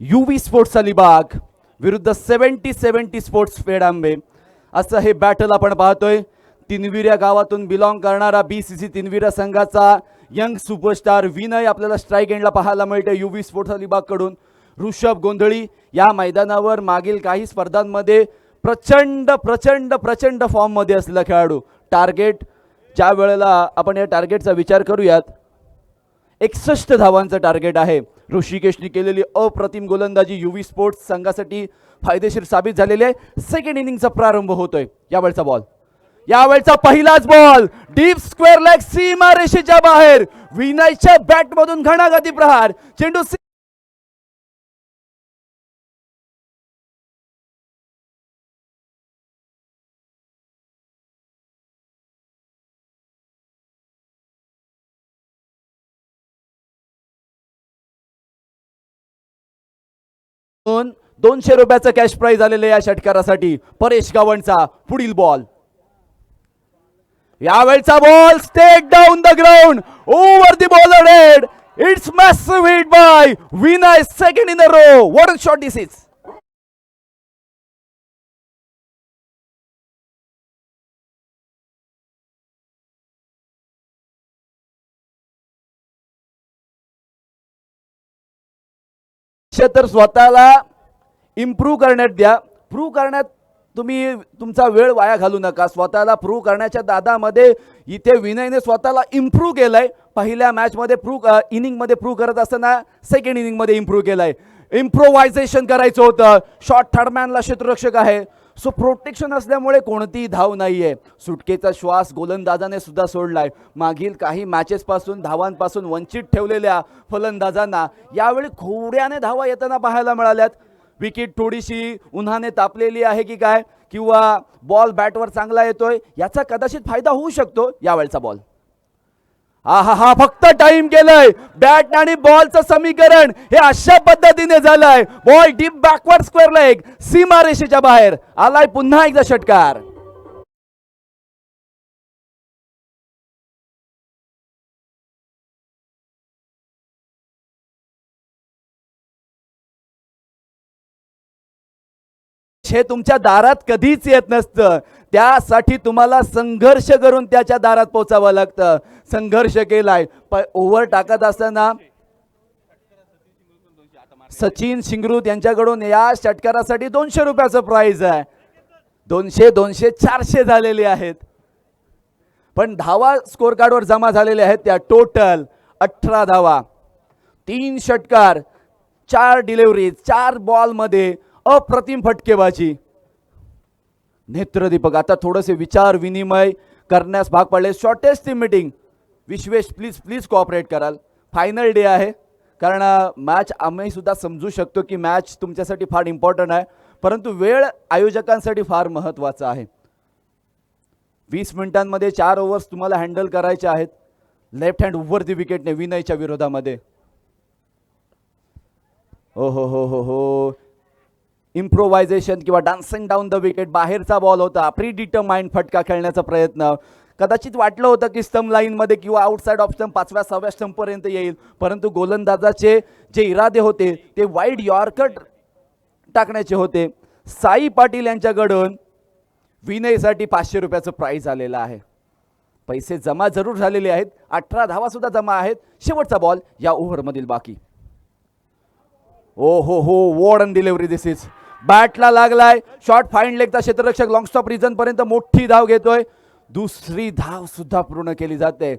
UV स्पोर्ट्स अलिबाग विरुद्ध 70 स्पोर्ट्स फेडांबे, असं हे बॅटल आपण पाहतोय. तिनविरा गावातून बिलॉंग करणारा BCC तिनविरा संघाचा यंग सुपरस्टार विनय आपल्याला स्ट्राईक एंडला पाहायला मिळते UV स्पोर्ट्स अलिबाग कडून. ऋषभ गोंधळी या मैदानावर मागील काही स्पर्धांमध्ये प्रचंड प्रचंड प्रचंड फॉर्म मध्ये असलेला खेळाडू. टार्गेट ज्या वेळेला आपण या टार्गेटचा विचार करूयात, 61 धावांचं टार्गेट आहे. ऋषिकेशने केलेली अप्रतिम गोलंदाजी UV स्पोर्ट्स संघासाठी फायदेशीर साबित झालेली आहे. सेकंड इनिंगचा प्रारंभ होतोय. यावेळचा बॉल, यावेळचा पहिलाच बॉल डीप स्क्वेअर लेग, सीमा रेषेच्या बाहेर. विनयच्या बॅटमधून घणाघाती प्रहार. चेंडू ₹200 कॅश प्राइज आलेले या षटकारासाठी परेश गावणचा. पुढील बॉल, यावेळचा ball straight down the ground, over the bowler head. It's massive hit by Vinay, second in a row. What a shot this is. तर स्वतःला इम्प्रूव्ह करण्यात द्या. प्रूव्ह करण्यात तुम्ही तुमचा वेळ वाया घालू नका. स्वतःला प्रूव्ह करण्याच्या दादामध्ये इथे विनयने स्वतःला इम्प्रूव्ह केलंय. पहिल्या मॅचमध्ये इनिंगमध्ये प्रूव्ह करत असताना सेकंड इनिंगमध्ये इम्प्रूव्ह केलंय. इम्प्रोव्हायझेशन करायचं होतं. शॉर्ट थर्डमॅनला क्षेत्ररक्षक आहे, सो प्रोटेक्शन असल्यामुळे कोणतीही धाव नाहीये. सुटकेचा श्वास गोलंदाजाने सुद्धा सोडलाय. मागील काही मॅचेस पासून धावांपासून वंचित ठेवलेल्या फलंदाजांना यावेळी खोड्याने धावा येताना पाहायला मिळाल्यात. विकेट थोडीशी उन्हाने तापलेली आहे की काय, किंवा बॉल बॅटवर चांगला येतोय, याचा कदाचित फायदा होऊ शकतो. यावेळचा बॉल, हा फक्त टाइम केलंय. बॅट आणि बॉलचं समीकरण हे अशा पद्धतीने झालंय. Ball deep backward square leg, सीमा रेषेच्या बाहेर आलाय. पुन्हा एकदा षटकार. हे तुमच्या दारात कधीच येत नसतं. त्यासाठी तुम्हाला संघर्ष करून त्याच्या दारात पोहोचावं लागतं. संघर्ष केलाय. ओव्हर टाकत असताना सचिन शिंगरूत यांच्याकडून या षटकारासाठी ₹200 प्राइज आहे. 200, 200, 400 झालेले आहेत. पण धावा स्कोर कार्डवर जमा झालेल्या आहेत त्या टोटल 18 धावा. 3 षटकार, 4 डिलिव्हरी, 4 बॉल मध्ये अप्रतिम फटकेबाजी. नेत्रदीपक आता थोडेसे विचार विनिमय करण्यास भाग पडले. Shortest team meeting. Vishwesh please cooperate कराल. फायनल डे आहे, कारण मॅच आम्ही सुद्धा समजू शकतो की मॅच तुमच्यासाठी फार इम्पॉर्टंट आहे, परंतु वेळ आयोजकांसाठी फार महत्त्वाचा आहे. 20 मिनिटांमध्ये 4 ओव्हर्स तुम्हाला हँडल करायचे आहेत. लेफ्ट हँड ओव्हर दी विकेटने विनयच्या विरोधामध्ये. हो इम्प्रोव्हायझेशन किंवा डान्सिंग डाऊन द विकेट. बाहेरचा बॉल होता. प्री डिटरमाइंड फटका खेळण्याचा प्रयत्न. कदाचित वाटलं होतं की स्टंप लाईनमध्ये किंवा आउटसाइड ऑफ स्टंप 5व्या 6व्या स्टंपपर्यंत येईल, परंतु गोलंदाजाचे जे इरादे होते ते वाईड यॉर्कर टाकण्याचे होते. साई पाटील यांच्याकडून विनयसाठी ₹500 प्राइज आलेला आहे. पैसे जमा जरूर झालेले आहेत. 18 धावा सुद्धा जमा आहेत. शेवटचा बॉल या ओव्हरमधील बाकी. हो वॉर्डन डिलिव्हरी दिस इज. बॅटला लागलाय शॉट, फाईन लेगचा क्षेत्ररक्षक लॉंग स्टॉप रिजन पर्यंत मोठी धाव घेतोय. दुसरी धाव सुद्धा पूर्ण केली जाते.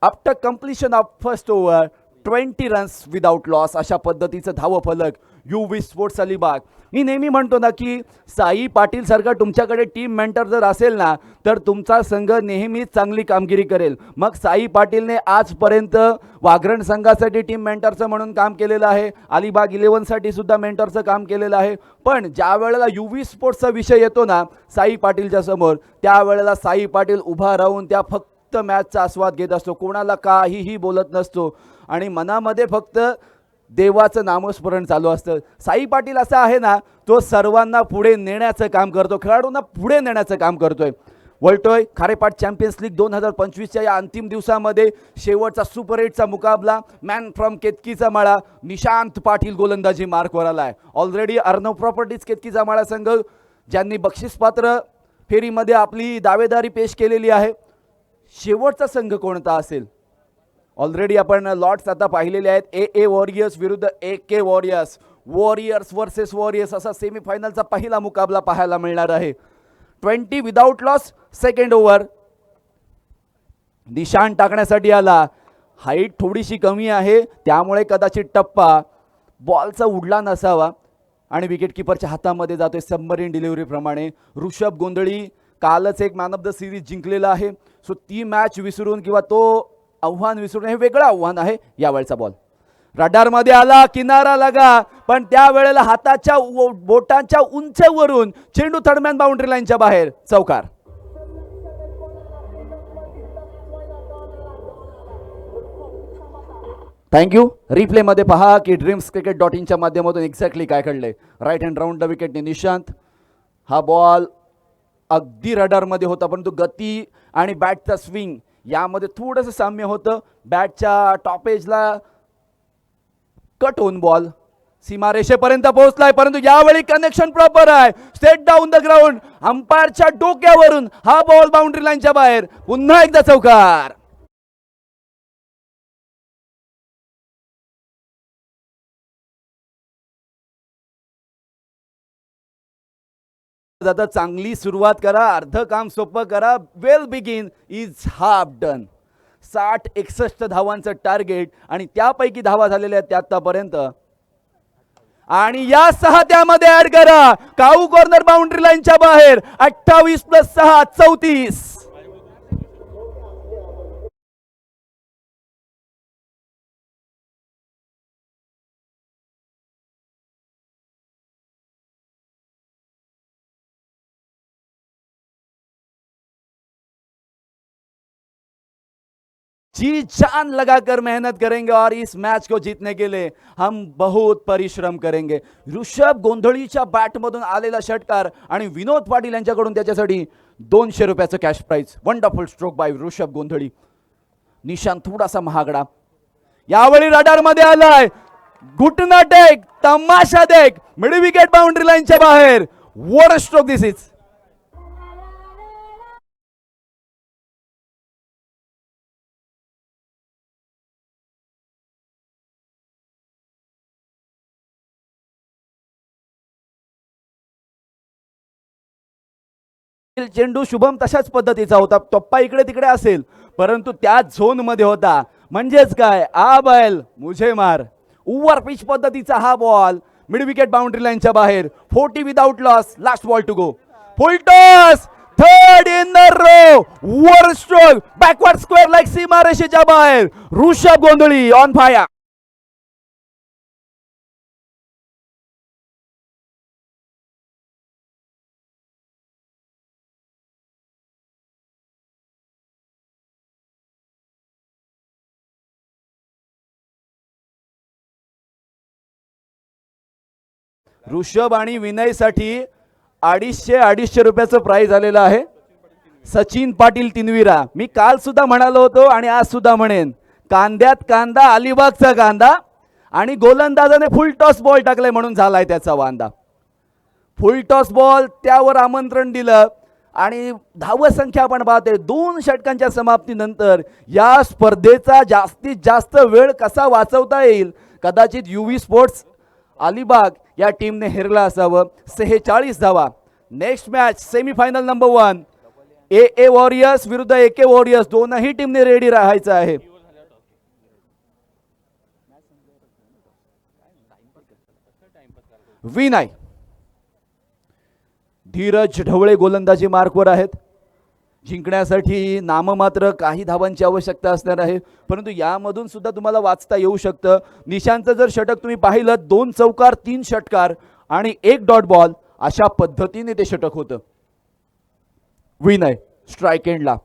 After completion of first over 20 runs without loss अशा पद्धतीचं धावफलक UV स्पोर्ट्स अलिबाग. मी नेहमी म्हणतो ना की साई पाटील सारखा तुमच्याकडे टीम मेंटर जर असेल ना तर तुमचा संघ नेहमीच चांगली कामगिरी करेल. मग साई पाटीलने आजपर्यंत वाघरण संघासाठी टीम मेंटरचं म्हणून काम केलेलं आहे, अलिबाग 11साठी सुद्धा मेंटरचं काम केलेलं आहे. पण ज्या वेळेला UV स्पोर्ट्सचा विषय येतो ना साई पाटीलच्या समोर, त्यावेळेला साई पाटील उभा राहून त्या फक्त मॅचचा आस्वाद घेत असतो, कोणाला काहीही बोलत नसतो आणि मनामध्ये फक्त देवाचं नामस्मरण चालू असतं. साई पाटील असा आहे ना, तो सर्वांना पुढे नेण्याचं काम करतो, खेळाडूंना पुढे नेण्याचं काम करतोय. वळतोय खारेपाट चॅम्पियन्स लीग 2025च्या या अंतिम दिवसामध्ये शेवटचा सुपर 8चा मुकाबला. मॅन फ्रॉम केतकीचा माळा निशांत पाटील गोलंदाजी मार्कवर आलाय. ऑलरेडी अर्णव प्रॉपर्टीज केतकीचा माळा संघ ज्यांनी बक्षीसपात्र फेरीमध्ये आपली दावेदारी पेश केलेली आहे. शेवटचा संघ कोणता असेल? ऑलरेडी आपण लॉट्स आता पाहिलेले आहेत. AA वॉरियर्स विरुद्ध AK warriors, warriors versus warriors असा सेमीफायनलचा पहिला मुकाबला पाहायला मिळणार आहे. 20 विदाउट लॉस सेकंड ओव्हर. निशाण टाकण्यासाठी आला, हाईट थोडीशी कमी आहे त्यामुळे कदाचित टप्पा बॉलचा उडला नसावा आणि विकेटकीपरच्या हातामध्ये जातोय सबमरीन डिलिव्हरी प्रमाणे. ऋषभ गोंधळी कालच एक मॅन ऑफ द सिरीज जिंकलेला आहे. सो ती मॅच विसरून किंवा तो आव्हान विसरून हे वेगळं आव्हान आहे. यावेळचा बॉल रडारमध्ये आला, किनारा लगा, पण त्यावेळेला हाताच्या बोटांच्या उंचीवरून चेंडू थर्डमॅन बाउंड्री लाईनच्या बाहेर. चौकार. थँक्यू. रिप्लेमध्ये पहा की dreamscricket.in च्या माध्यमातून एक्झॅक्टली काय घडले. राईट हँड राऊंड द विकेटने निशांत. हा बॉल अगदी रडारमध्ये होता, परंतु गती आणि बॅटचा स्विंग यामध्ये थोडंसं साम्य होतं. बॅटच्या टॉप एजला कट होऊन बॉल सीमारेषेपर्यंत पोहोचलाय, परंतु यावेळी कनेक्शन प्रॉपर आहे. स्टेट डाऊन द ग्राउंड, अंपायरच्या डोक्यावरून हा बॉल बाउंड्री लाईनच्या बाहेर. पुन्हा एकदा चौकार. आता चांगली सुरुवात करा, अर्ध काम सोपं करा. Well begin is half done. 60-61 धावांचं टार्गेट आणि त्यापैकी धावा झालेल्या आहेत आतापर्यंत. आणि या 6 त्यामध्ये ऍड करा. काऊ कॉर्नर बाउंड्री लाईनच्या बाहेर. 28 + 6 34. जी जान लगाकर मेहनत करेंगे और इस मैच को जीतने के लिए हम बहुत परिश्रम करेंगे. ऋषभ गोंधळीच्या बॅटमधून आलेला षटकार आणि विनोद पाटील यांच्याकडून त्याच्यासाठी 200 रुपयाचं cash prize. Wonderful stroke by Rishabh Gondhali. Nishan थोडासा महागडा. यावेळी रडारमध्ये आलाय. घुटना टेक, तमाशा देख, मिड विकेट बाउंड्री लाईनच्या बाहेर. What a stroke this is. चेंडू शुभम तशाच पद्धतीचा होता. टप्पा इकडे तिकडे असेल परंतु त्या झोन मध्ये होता. म्हणजेच काय, आ बैल मुझे मार. ओव्हर पिच पद्धतीचा हा बॉल मिड विकेट बाउंड्री लाईनच्या बाहेर. 40 without loss. Last ball to go. Full toss. Third in the row. वर स्ट्रोक बॅकवर्ड स्क्वेअर लाईक सीमारेषेच्या बाहेर. ऋषभ गोंधळी ऑन फायर. ऋषभ आणि विनयसाठी 250 रुपयाचं प्राइज आलेलं आहे. सचिन पाटील तिनविरा. मी काल सुद्धा म्हणालो होतो आणि आज सुद्धा म्हणेन, कांद्यात कांदा, अलिबागचा कांदा. आणि गोलंदाजाने फुल टॉस बॉल टाकलाय म्हणून झालाय त्याचा वांदा. फुल टॉस बॉल, त्यावर आमंत्रण दिलं आणि धावसंख्या आपण पाहते 2 षटकांच्या समाप्तीनंतर या स्पर्धेचा जास्तीत जास्त वेळ कसा वाचवता येईल. कदाचित UV स्पोर्ट्स अलिबाग या टीमने हेरला असावं. 46 धावा. नेक्स्ट मॅच सेमीफायनल नंबर 1 ए वॉरियर्स विरुद्ध AK वॉरियर्स. दोनही टीमने रेडी राहायचं आहे. विनय धीरज ढवळे गोलंदाजी मार्कवर आहेत. जिंकण्यासाठी नाममात्र काही धावांची आवश्यकता असणार आहे, परंतु यामधून सुद्धा तुम्हाला वाचता येऊ शकतं. निशांतचं जर षटक तुम्ही पाहिलं 2 चौकार 3 षटकार आणि 1 डॉट बॉल अशा पद्धतीने ते षटक होतं. विनय स्ट्राइक एंडला.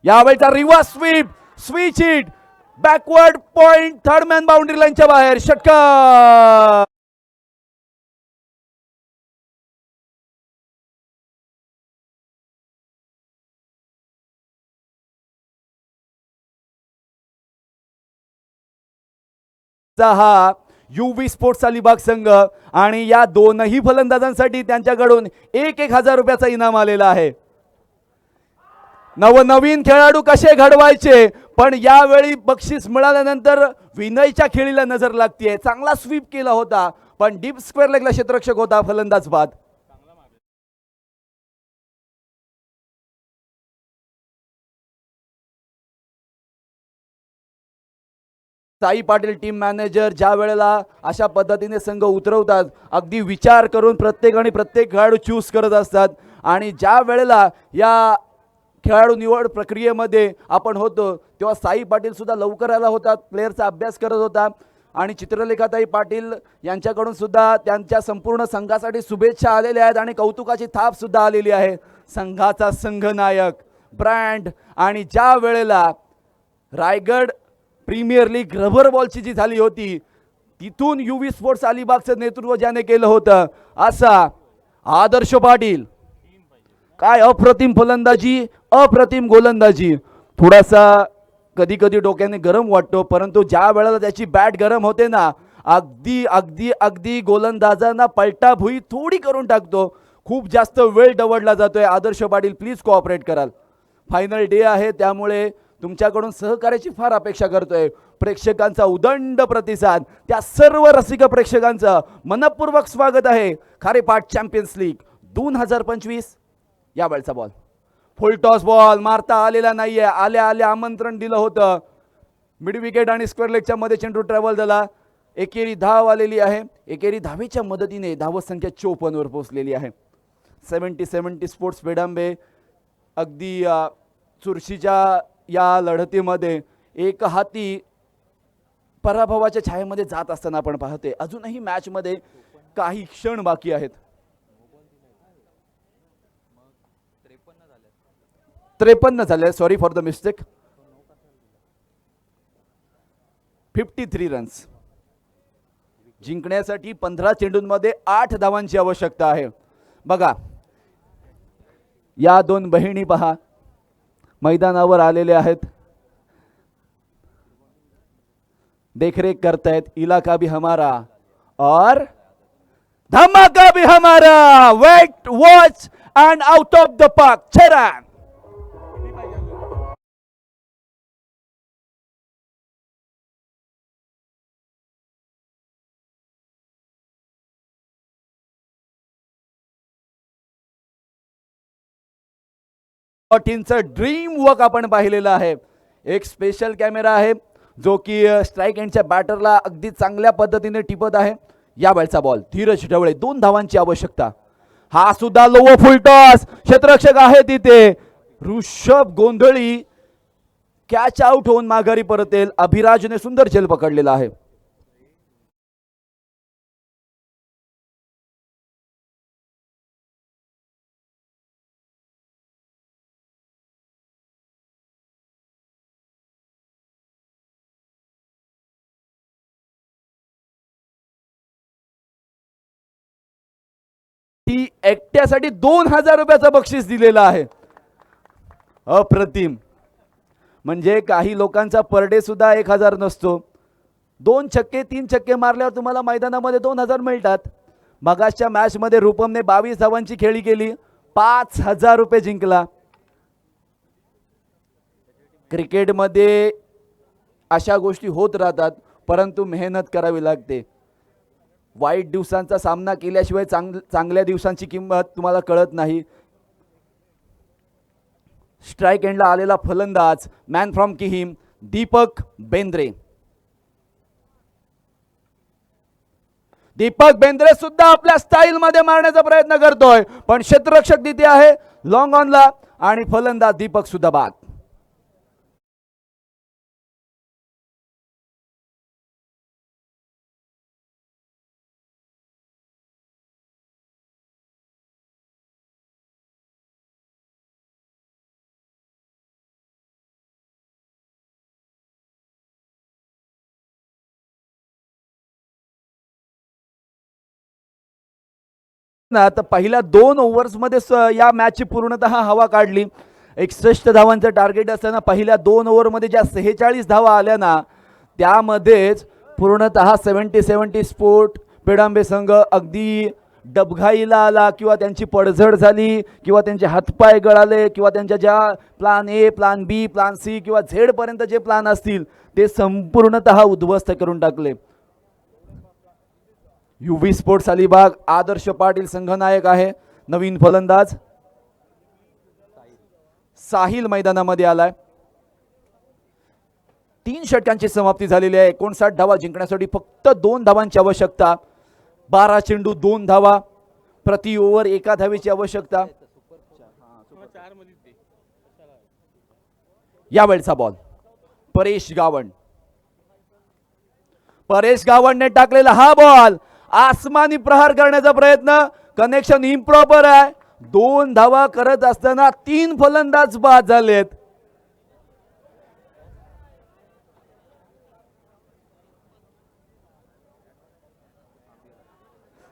यावेळचा reverse sweep switch hit backward point third man boundary लाईनच्या बाहेर षटकार. हा UV स्पोर्ट्स अलिबाग संघ आणि या दोनही फलंदाजांसाठी त्यांच्याकडून 1,000 रुपयाचा इनाम आलेला आहे. नवनवीन खेळाडू कसे घडवायचे, पण यावेळी बक्षीस मिळाल्यानंतर विनयच्या खेळीला नजर लागतीये. चांगला स्वीप केला होता, पण डीप स्क्वेअर लेगला क्षेत्ररक्षक होता फलंदाज बाद. साई पाटील टीम मॅनेजर ज्या वेळेला अशा पद्धतीने संघ उतरवतात अगदी विचार करून प्रत्येक खेळाडू चूज करत असतात. आणि ज्या वेळेला या खेळाडू निवड प्रक्रियेमध्ये आपण होतो तेव्हा साई पाटील सुद्धा लवकर आला होता, प्लेयरचा अभ्यास करत होता. आणि चित्रलेखाताई पाटील यांच्याकडून सुद्धा त्यांच्या संपूर्ण संघासाठी शुभेच्छा आलेल्या आहेत आणि कौतुकाची थाप सुद्धा आलेली आहे. संघाचा संघनायक ब्रँड. आणि ज्या वेळेला रायगड प्रीमियर लीग रबर बॉलची जी झाली होती तिथून UV स्पोर्ट्स अलिबागचं नेतृत्व ज्याने केलं होतं असा आदर्श पाटील. काय अप्रतिम फलंदाजी, अप्रतिम गोलंदाजी. थोडासा कधी कधी डोक्याने गरम वाटतो, परंतु ज्या वेळेला त्याची बॅट गरम होते ना अगदी अगदी अगदी गोलंदाजांना पलटा भुई थोडी करून टाकतो. खूप जास्त वेळ दवडला जातोय. आदर्श पाटील प्लीज कोऑपरेट कराल. फायनल डे आहे त्यामुळे तुमच्याकडून सहकार्याची फार अपेक्षा करतोय. प्रेक्षकांचा उदंड प्रतिसाद, त्या सर्व रसिक प्रेक्षकांचं मनपूर्वक स्वागत आहे खारेपाट चॅम्पियन्स लीग 2025. या वेळचा बॉल फुल टॉस बॉल मारता आलेला नाहीये. आल्या आल्या आमंत्रण दिलं होतं. मिड विकेट आणि स्क्वेअर लेगच्या मध्ये चेंडू ट्रॅव्हल झाला. एकेरी धाव आलेली आहे. एकेरी धावेच्या मदतीने धावत संख्या 54 वर पोहोचलेली आहे. 70 स्पोर्ट्स बेडांबे अगदी चुरशीच्या या लढतीमध्ये एक हाती पराभवाच्या छायेमध्ये जात असताना आपण पाहते. अजूनही मॅच मध्ये काही क्षण बाकी आहेत. 53 झाले. Sorry for the mistake. 53 runs. जिंकण्यासाठी 15 चेंडूंमध्ये 8 धावांची आवश्यकता आहे. बघा या दोन बहिणी पहा मैदानावर आलेले आहेत. देखरेख करतायत. इलाका भी हमारा और धमाका भी हमारा. Wait watch and out of the park. 6 run. टीमचं ड्रीम वर्क आपण पाहिलेलं आहे. एक स्पेशल कॅमेरा आहे जो की स्ट्राइक एंडच्या बॅटरला अगदी चांगल्या पद्धतीने टिपत आहे. या वेळचा बॉल धीरज ढवळे. 2 धावांची आवश्यकता. हा सुद्धा लो फुल टॉस. क्षेत्ररक्षक आहे तिथे. ऋषभ गोंधळी कॅच आउट होऊन माघारी परतेल. अभिराजने सुंदर झेल पकडलेला आहे. ती एकट्यासाठी 2,000 रुपयाचं बक्षीस दिलेलं आहे. अप्रतिम. म्हणजे काही लोकांचा पर डे सुद्धा 1,000 नसतो. 2 छक्के 3 छक्के मारल्यावर तुम्हाला मैदानामध्ये 2,000 मिळतात. मगाच्या मॅच मध्ये रूपमने 22 धावांची खेळी केली. 5,000 रुपये जिंकला. क्रिकेटमध्ये अशा गोष्टी होत राहतात, परंतु मेहनत करावी लागते. वाईट दिवसांचा सामना केल्याशिवाय चांगल्या दिवसांची किंमत तुम्हाला कळत नाही. स्ट्राइक एंडला आलेला फलंदाज मॅन फ्रॉम किहीम दीपक बेंद्रे. दीपक बेंद्रे सुद्धा आपल्या स्टाईल मध्ये मारण्याचा प्रयत्न करतोय, पण क्षेत्ररक्षक तिथे आहे लॉंग ऑनला आणि फलंदाज दीपक सुद्धा बाद. ना तर पहिल्या 2 ओव्हर्समध्ये या मॅचची पूर्णतः हवा काढली. 61 धावांचं टार्गेट असताना पहिल्या 2 ओव्हरमध्ये ज्या 46 धावा आल्या ना, त्यामध्येच पूर्णतः 70 स्पोर्ट पेडांबे संघ अगदी डबघाईला आला, किंवा त्यांची पडझड झाली, किंवा त्यांचे हातपाय गळाले, किंवा त्यांच्या ज्या plan A, plan B, plan C किंवा झेड पर्यंत जे प्लान असतील ते संपूर्णतः उद्ध्वस्त करून टाकले. युवी स्पोर्ट्स अलिबाग आदर्श पाटील संघनायक आहे. नवीन फलंदाज साहिल मैदानामध्ये आलाय. 3 षटकांची समाप्ती झालेली आहे. 59 धावा जिंकण्यासाठी फक्त 2 धावांची आवश्यकता. 12 चेंडू 2 धावा, प्रति ओव्हर 1 धावेची आवश्यकता. यावेळचा बॉल परेश गावंडने टाकलेला हा बॉल आसमानी प्रहार करण्याचा प्रयत्न, कनेक्शन इम्प्रॉपर आहे. 2 धावा करत असताना 3 फलंदाज बाद झालेत.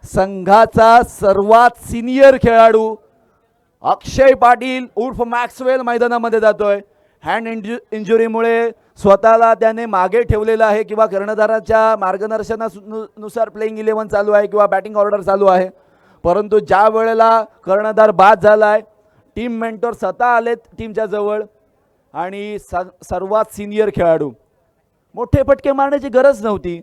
संघाचा सर्वात सिनियर खेळाडू अक्षय पाटील उर्फ मॅक्सवेल मैदानामध्ये जातोय. हँड इंजुरीमुळे स्वतःला त्याने मागे ठेवलेलं आहे, किंवा कर्णधाराच्या मार्गदर्शनानुसार प्लेइंग 11 चालू आहे किंवा बॅटिंग ऑर्डर चालू आहे. परंतु ज्या वेळेला कर्णधार बाद झालाय, टीम मेंटॉर स्वतः आलेत टीमच्या जवळ, आणि सर्वात सिनियर खेळाडू. मोठे फटके मारण्याची गरज नव्हती,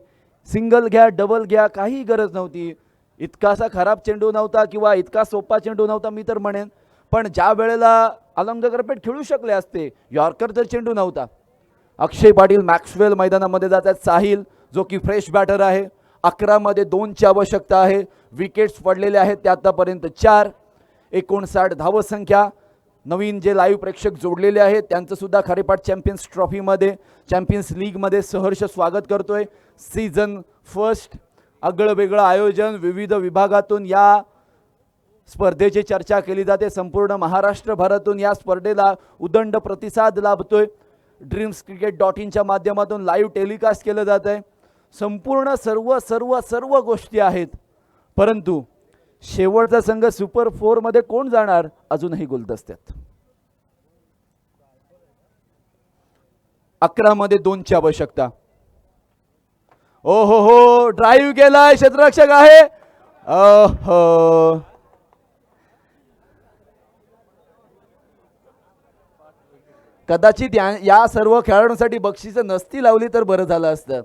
सिंगल घ्या डबल घ्या काही गरज नव्हती. इतकासा खराब चेंडू नव्हता किंवा इतका सोपा चेंडू नव्हता मी तर म्हणेन, पण ज्या वेळेला अलंग करपेट खेळू शकले असते, यॉर्करचा चेंडू नव्हता. अक्षय पाटील मॅक्सवेल मैदानामध्ये जात आहेत. साहिल जो की फ्रेश बॅटर आहे, 11 मध्ये 2ची आवश्यकता आहे. विकेट्स पडलेले आहेत ते आतापर्यंत 4. 59 धावसंख्या. नवीन जे लाईव्ह प्रेक्षक जोडलेले आहेत त्यांचं सुद्धा खारेपाट चॅम्पियन्स ट्रॉफीमध्ये, चॅम्पियन्स लीगमध्ये सहर्ष स्वागत करतोय. सीझन फर्स्ट आगळं वेगळं आयोजन, विविध विभागातून या स्पर्धेची चर्चा केली जाते. संपूर्ण महाराष्ट्रभरातून या स्पर्धेला उदंड प्रतिसाद लाभतोय. dreamscricket.in माध्यमातून लाईव्ह टेलिकास्ट केलं जात आहे. संपूर्ण सर्व सर्व सर्व गोष्टी आहेत, परंतु शेवटचा संघ सुपर 4 मध्ये कोण जाणार अजूनही गुलदस्त्यात. 11 मध्ये 2ची आवश्यकता. ओ हो ड्राईव्ह केलाय, क्षेत्ररक्षक आहे. कदाचित या सर्व खेळाडूंसाठी बक्षिसं नसती लावली तर बरं झालं असतं.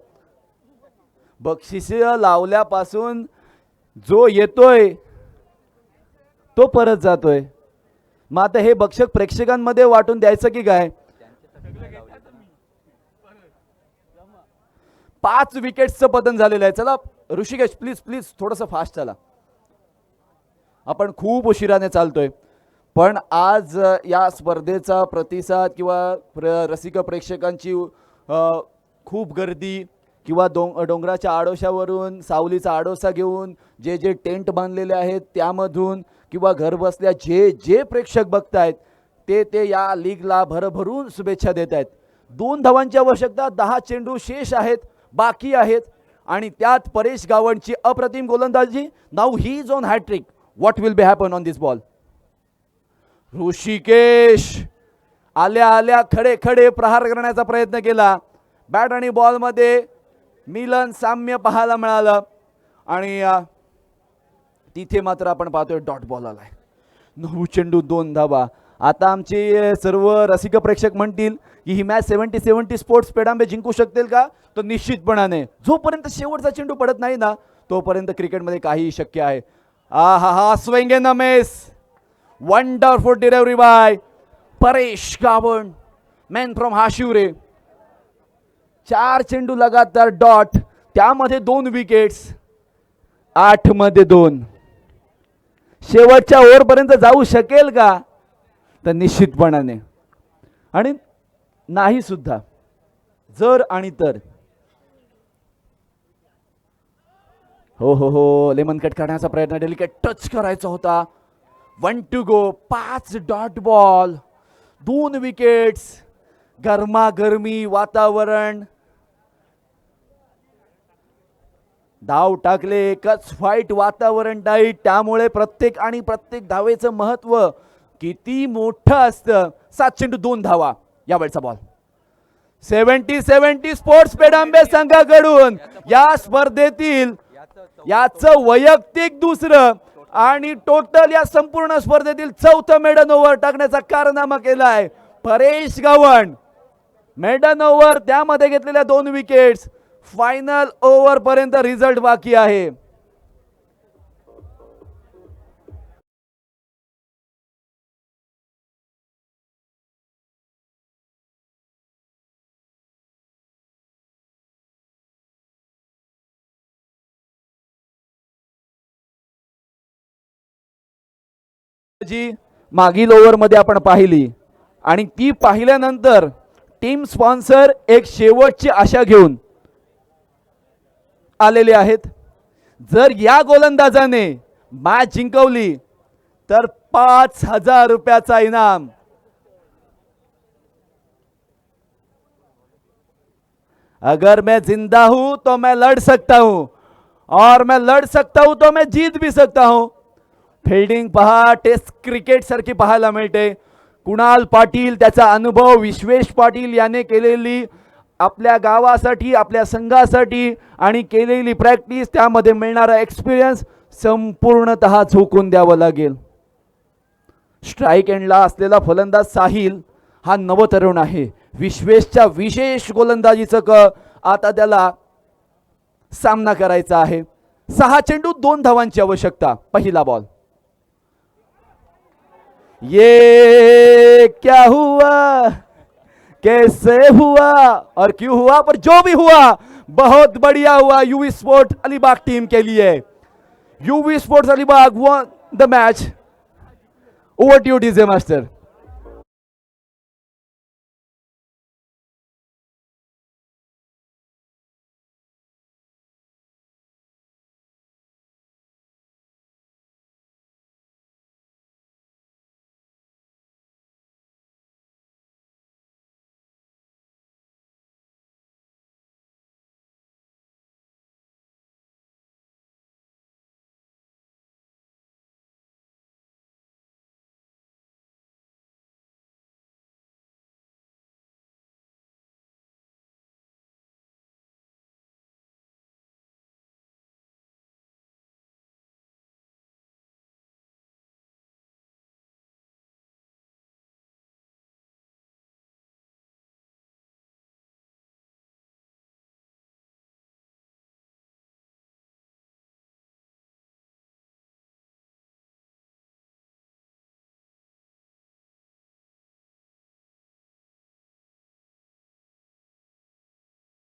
बक्षिसं लावल्यापासून जो येतोय तो परत जातोय. मग आता हे बक्षक प्रेक्षकांमध्ये वाटून द्यायचं की काय? 5 विकेट्सचं पतन झालेलं आहे. चला ऋषिकेश प्लीज थोडंसं फास्ट चला, आपण खूप उशिराने चालतोय. पण आज या स्पर्धेचा प्रतिसाद किंवा रसिक प्रेक्षकांची खूप गर्दी, किंवा डोंगराच्या आडोशावरून सावलीचा आडोसा घेऊन जे टेंट बांधलेले आहेत त्यामधून, किंवा घर बसल्या जे प्रेक्षक बघतायत ते या लीगला भरभरून शुभेच्छा देत आहेत. 2 धावांची आवश्यकता, 10 चेंडू शेष आहेत, बाकी आहेत, आणि त्यात परेश गावंडची अप्रतिम गोलंदाजी. Now he is on hat-trick. What will be happen on this ball? Rishikesh आल्या खडे प्रहार करण्याचा प्रयत्न केला. बॅट आणि बॉलमध्ये मिलन साम्य पाहायला मिळालं, आणि तिथे मात्र आपण पाहतोय डॉट बॉल आलाय. 9 चेंडू 2 धावा. आता आमचे सर्व रसिक प्रेक्षक म्हणतील की ही मॅच 70 स्पोर्ट्स पेडांबे जिंकू शकतील का? तर निश्चितपणाने जोपर्यंत शेवटचा चेंडू पडत नाही ना तोपर्यंत क्रिकेटमध्ये काहीही शक्य आहे. हा swing in the miss, wonderful delivery by Paresh Gavan, man from Hashivare. 4 चेंडू लगातार डॉट, त्यामध्ये 2 विकेट्स, 8 मध्ये 2. शेवटच्या ओव्हरपर्यंत जाऊ शकेल का? तर निश्चितपणाने, आणि नाही सुद्धा, जर आणि तर. हो लेमन कट करण्याचा प्रयत्न, डेलिकेट टच करायचा होता. 1 to go, 5 dot ball, 2 wickets, गरमागरमी वातावरण. धाव टाकले, एकच फाईट, वातावरण टाईट, त्यामुळे प्रत्येक धावेचं महत्व किती मोठं असतं. 7 चेंडू 2 धावा, यावेळचा बॉल. 70 स्पोर्ट्स पेडांबे संघाकडून या स्पर्धेतील याचं वैयक्तिक दुसरं आणि टोटल या संपूर्ण स्पर्धेतील 4थं मेडन ओव्हर टाकण्याचा कारनामा केलाय परेश गावण. मेडन ओव्हर, त्यामध्ये घेतलेल्या 2 विकेट्स. फायनल ओव्हर पर्यंत रिझल्ट बाकी आहे. जी मागील ओव्हर मध्ये आपण पाहिली, आणि ती पाहिल्यानंतर टीम स्पॉन्सर एक शेवटची आशा घेऊन आलेले आहेत. जर या गोलंदाजाने मॅच जिंकवली तर 5,000 रुपयाचा इनाम. अगर मैं जिंदा हूं तो मैं लड़ सकता हूं, और मैं लड़ सकता हूं तो मैं जीत भी सकता हूं. फिल्डिंग पहा, टेस्ट क्रिकेट सारखी पाहायला मिळते. कुणाल पाटील, त्याचा अनुभव, विश्वेश पाटील याने केलेली आपल्या गावासाठी, आपल्या संघासाठी आणि केलेली प्रॅक्टिस, त्यामध्ये मिळणारा एक्सपिरियन्स संपूर्णतः झोकून द्यावं लागेल. स्ट्राईक एंडला असलेला फलंदाज साहिल हा नवतरुण आहे. विश्वेशच्या विशेष गोलंदाजीचं आता त्याला सामना करायचा आहे. 6 चेंडू 2 धावांची आवश्यकता. पहिला बॉल. ये क्या हुआ, कैसे हुआ और क्यों हुआ, पर जो भी हुआ बहुत बढ़िया हुआ यूवी स्पोर्ट अलीबाग टीम के लिए. UV sports Alibag won the match. Over to you, DJ Master.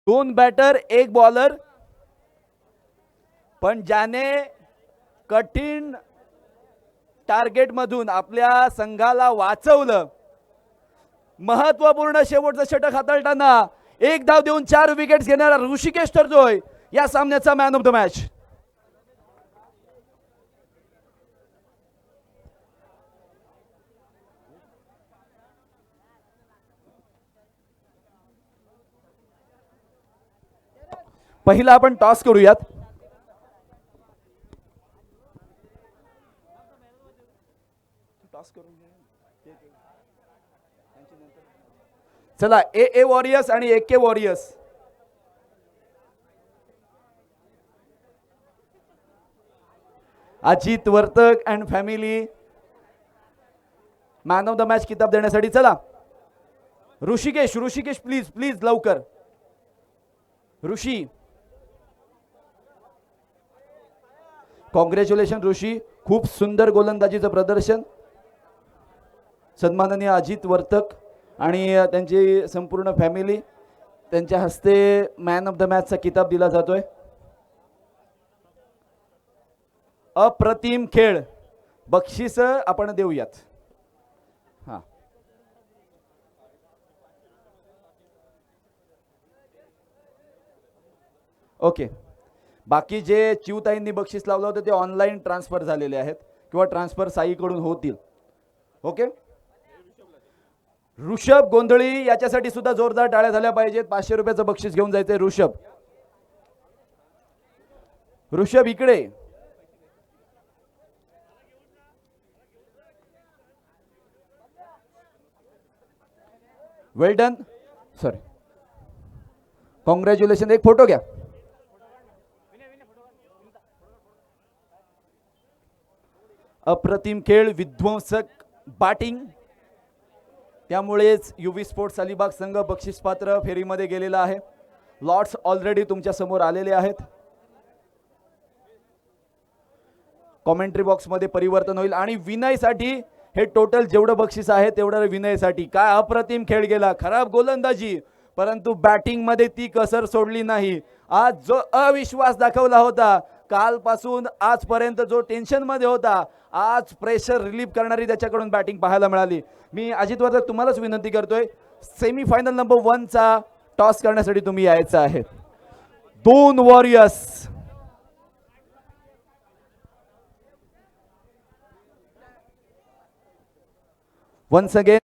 दोन बॅटर, एक बॉलर, पण ज्याने कठीण टार्गेट मधून आपल्या संघाला वाचवलं. महत्वपूर्ण शेवटचं षटक हाताळताना 1 धाव देऊन 4 विकेट्स घेणारा ऋषिकेश ठरतोय या सामन्याचा मॅन ऑफ द मॅच. पहिला आपण टॉस करूयात. चला, ए वॉरियर्स आणि AK warriors. Ajit Vartak and family man of the match किताब देण्यासाठी. चला ऋषिकेश प्लीज प्लीज लवकर. ऋषी कॉंग्रॅच्युलेशन ऋषी, खूप सुंदर गोलंदाजीचं प्रदर्शन. सन्माननीय अजित वर्तक आणि त्यांची संपूर्ण फॅमिली, त्यांच्या हस्ते मॅन ऑफ द मॅचचा किताब दिला जातोय. अप्रतिम खेळ, बक्षीस आपण देऊयात. हां, ओके. बाकी जे चिवताईंनी बक्षीस लावलं होतं ते ऑनलाईन ट्रान्सफर झालेले आहेत किंवा ट्रान्सफर साईकडून होतील. ओके. ऋषभ गोंधळी याच्यासाठी सुद्धा जोरदार टाळ्या झाल्या पाहिजेत. 500 रुपयाचं बक्षीस घेऊन जायचंय ऋषभ. ऋषभ इकडे. वेल डन. Sorry, congratulation. एक फोटो घ्या. अप्रतिम खेळ, विध्वंसक बॅटिंग. त्यामुळेच युवी स्पोर्ट्स अलिबाग संघ बक्षीसपात्र फेरीमध्ये गेलेला आहे. लॉट्स ऑलरेडी तुमच्या समोर आलेले आहेत. कॉमेंट्री बॉक्समध्ये परिवर्तन होईल आणि विनयसाठी हे टोटल जेवढं बक्षीस आहे तेवढं विनयसाठी. काय अप्रतिम खेळ गेला, खराब गोलंदाजी, परंतु बॅटिंगमध्ये ती कसर सोडली नाही. आज जो अविश्वास दाखवला होता, कालपासून आजपर्यंत जो टेन्शनमध्ये होता, आज प्रेशर रिलीफ करणारी त्याच्याकडून बॅटिंग पाहायला मिळाली. मी अजित वर्धक तुम्हालाच विनंती करतोय, सेमीफायनल नंबर 1चा टॉस करण्यासाठी तुम्ही यायचं आहे. 2 वॉरियर्स. Once again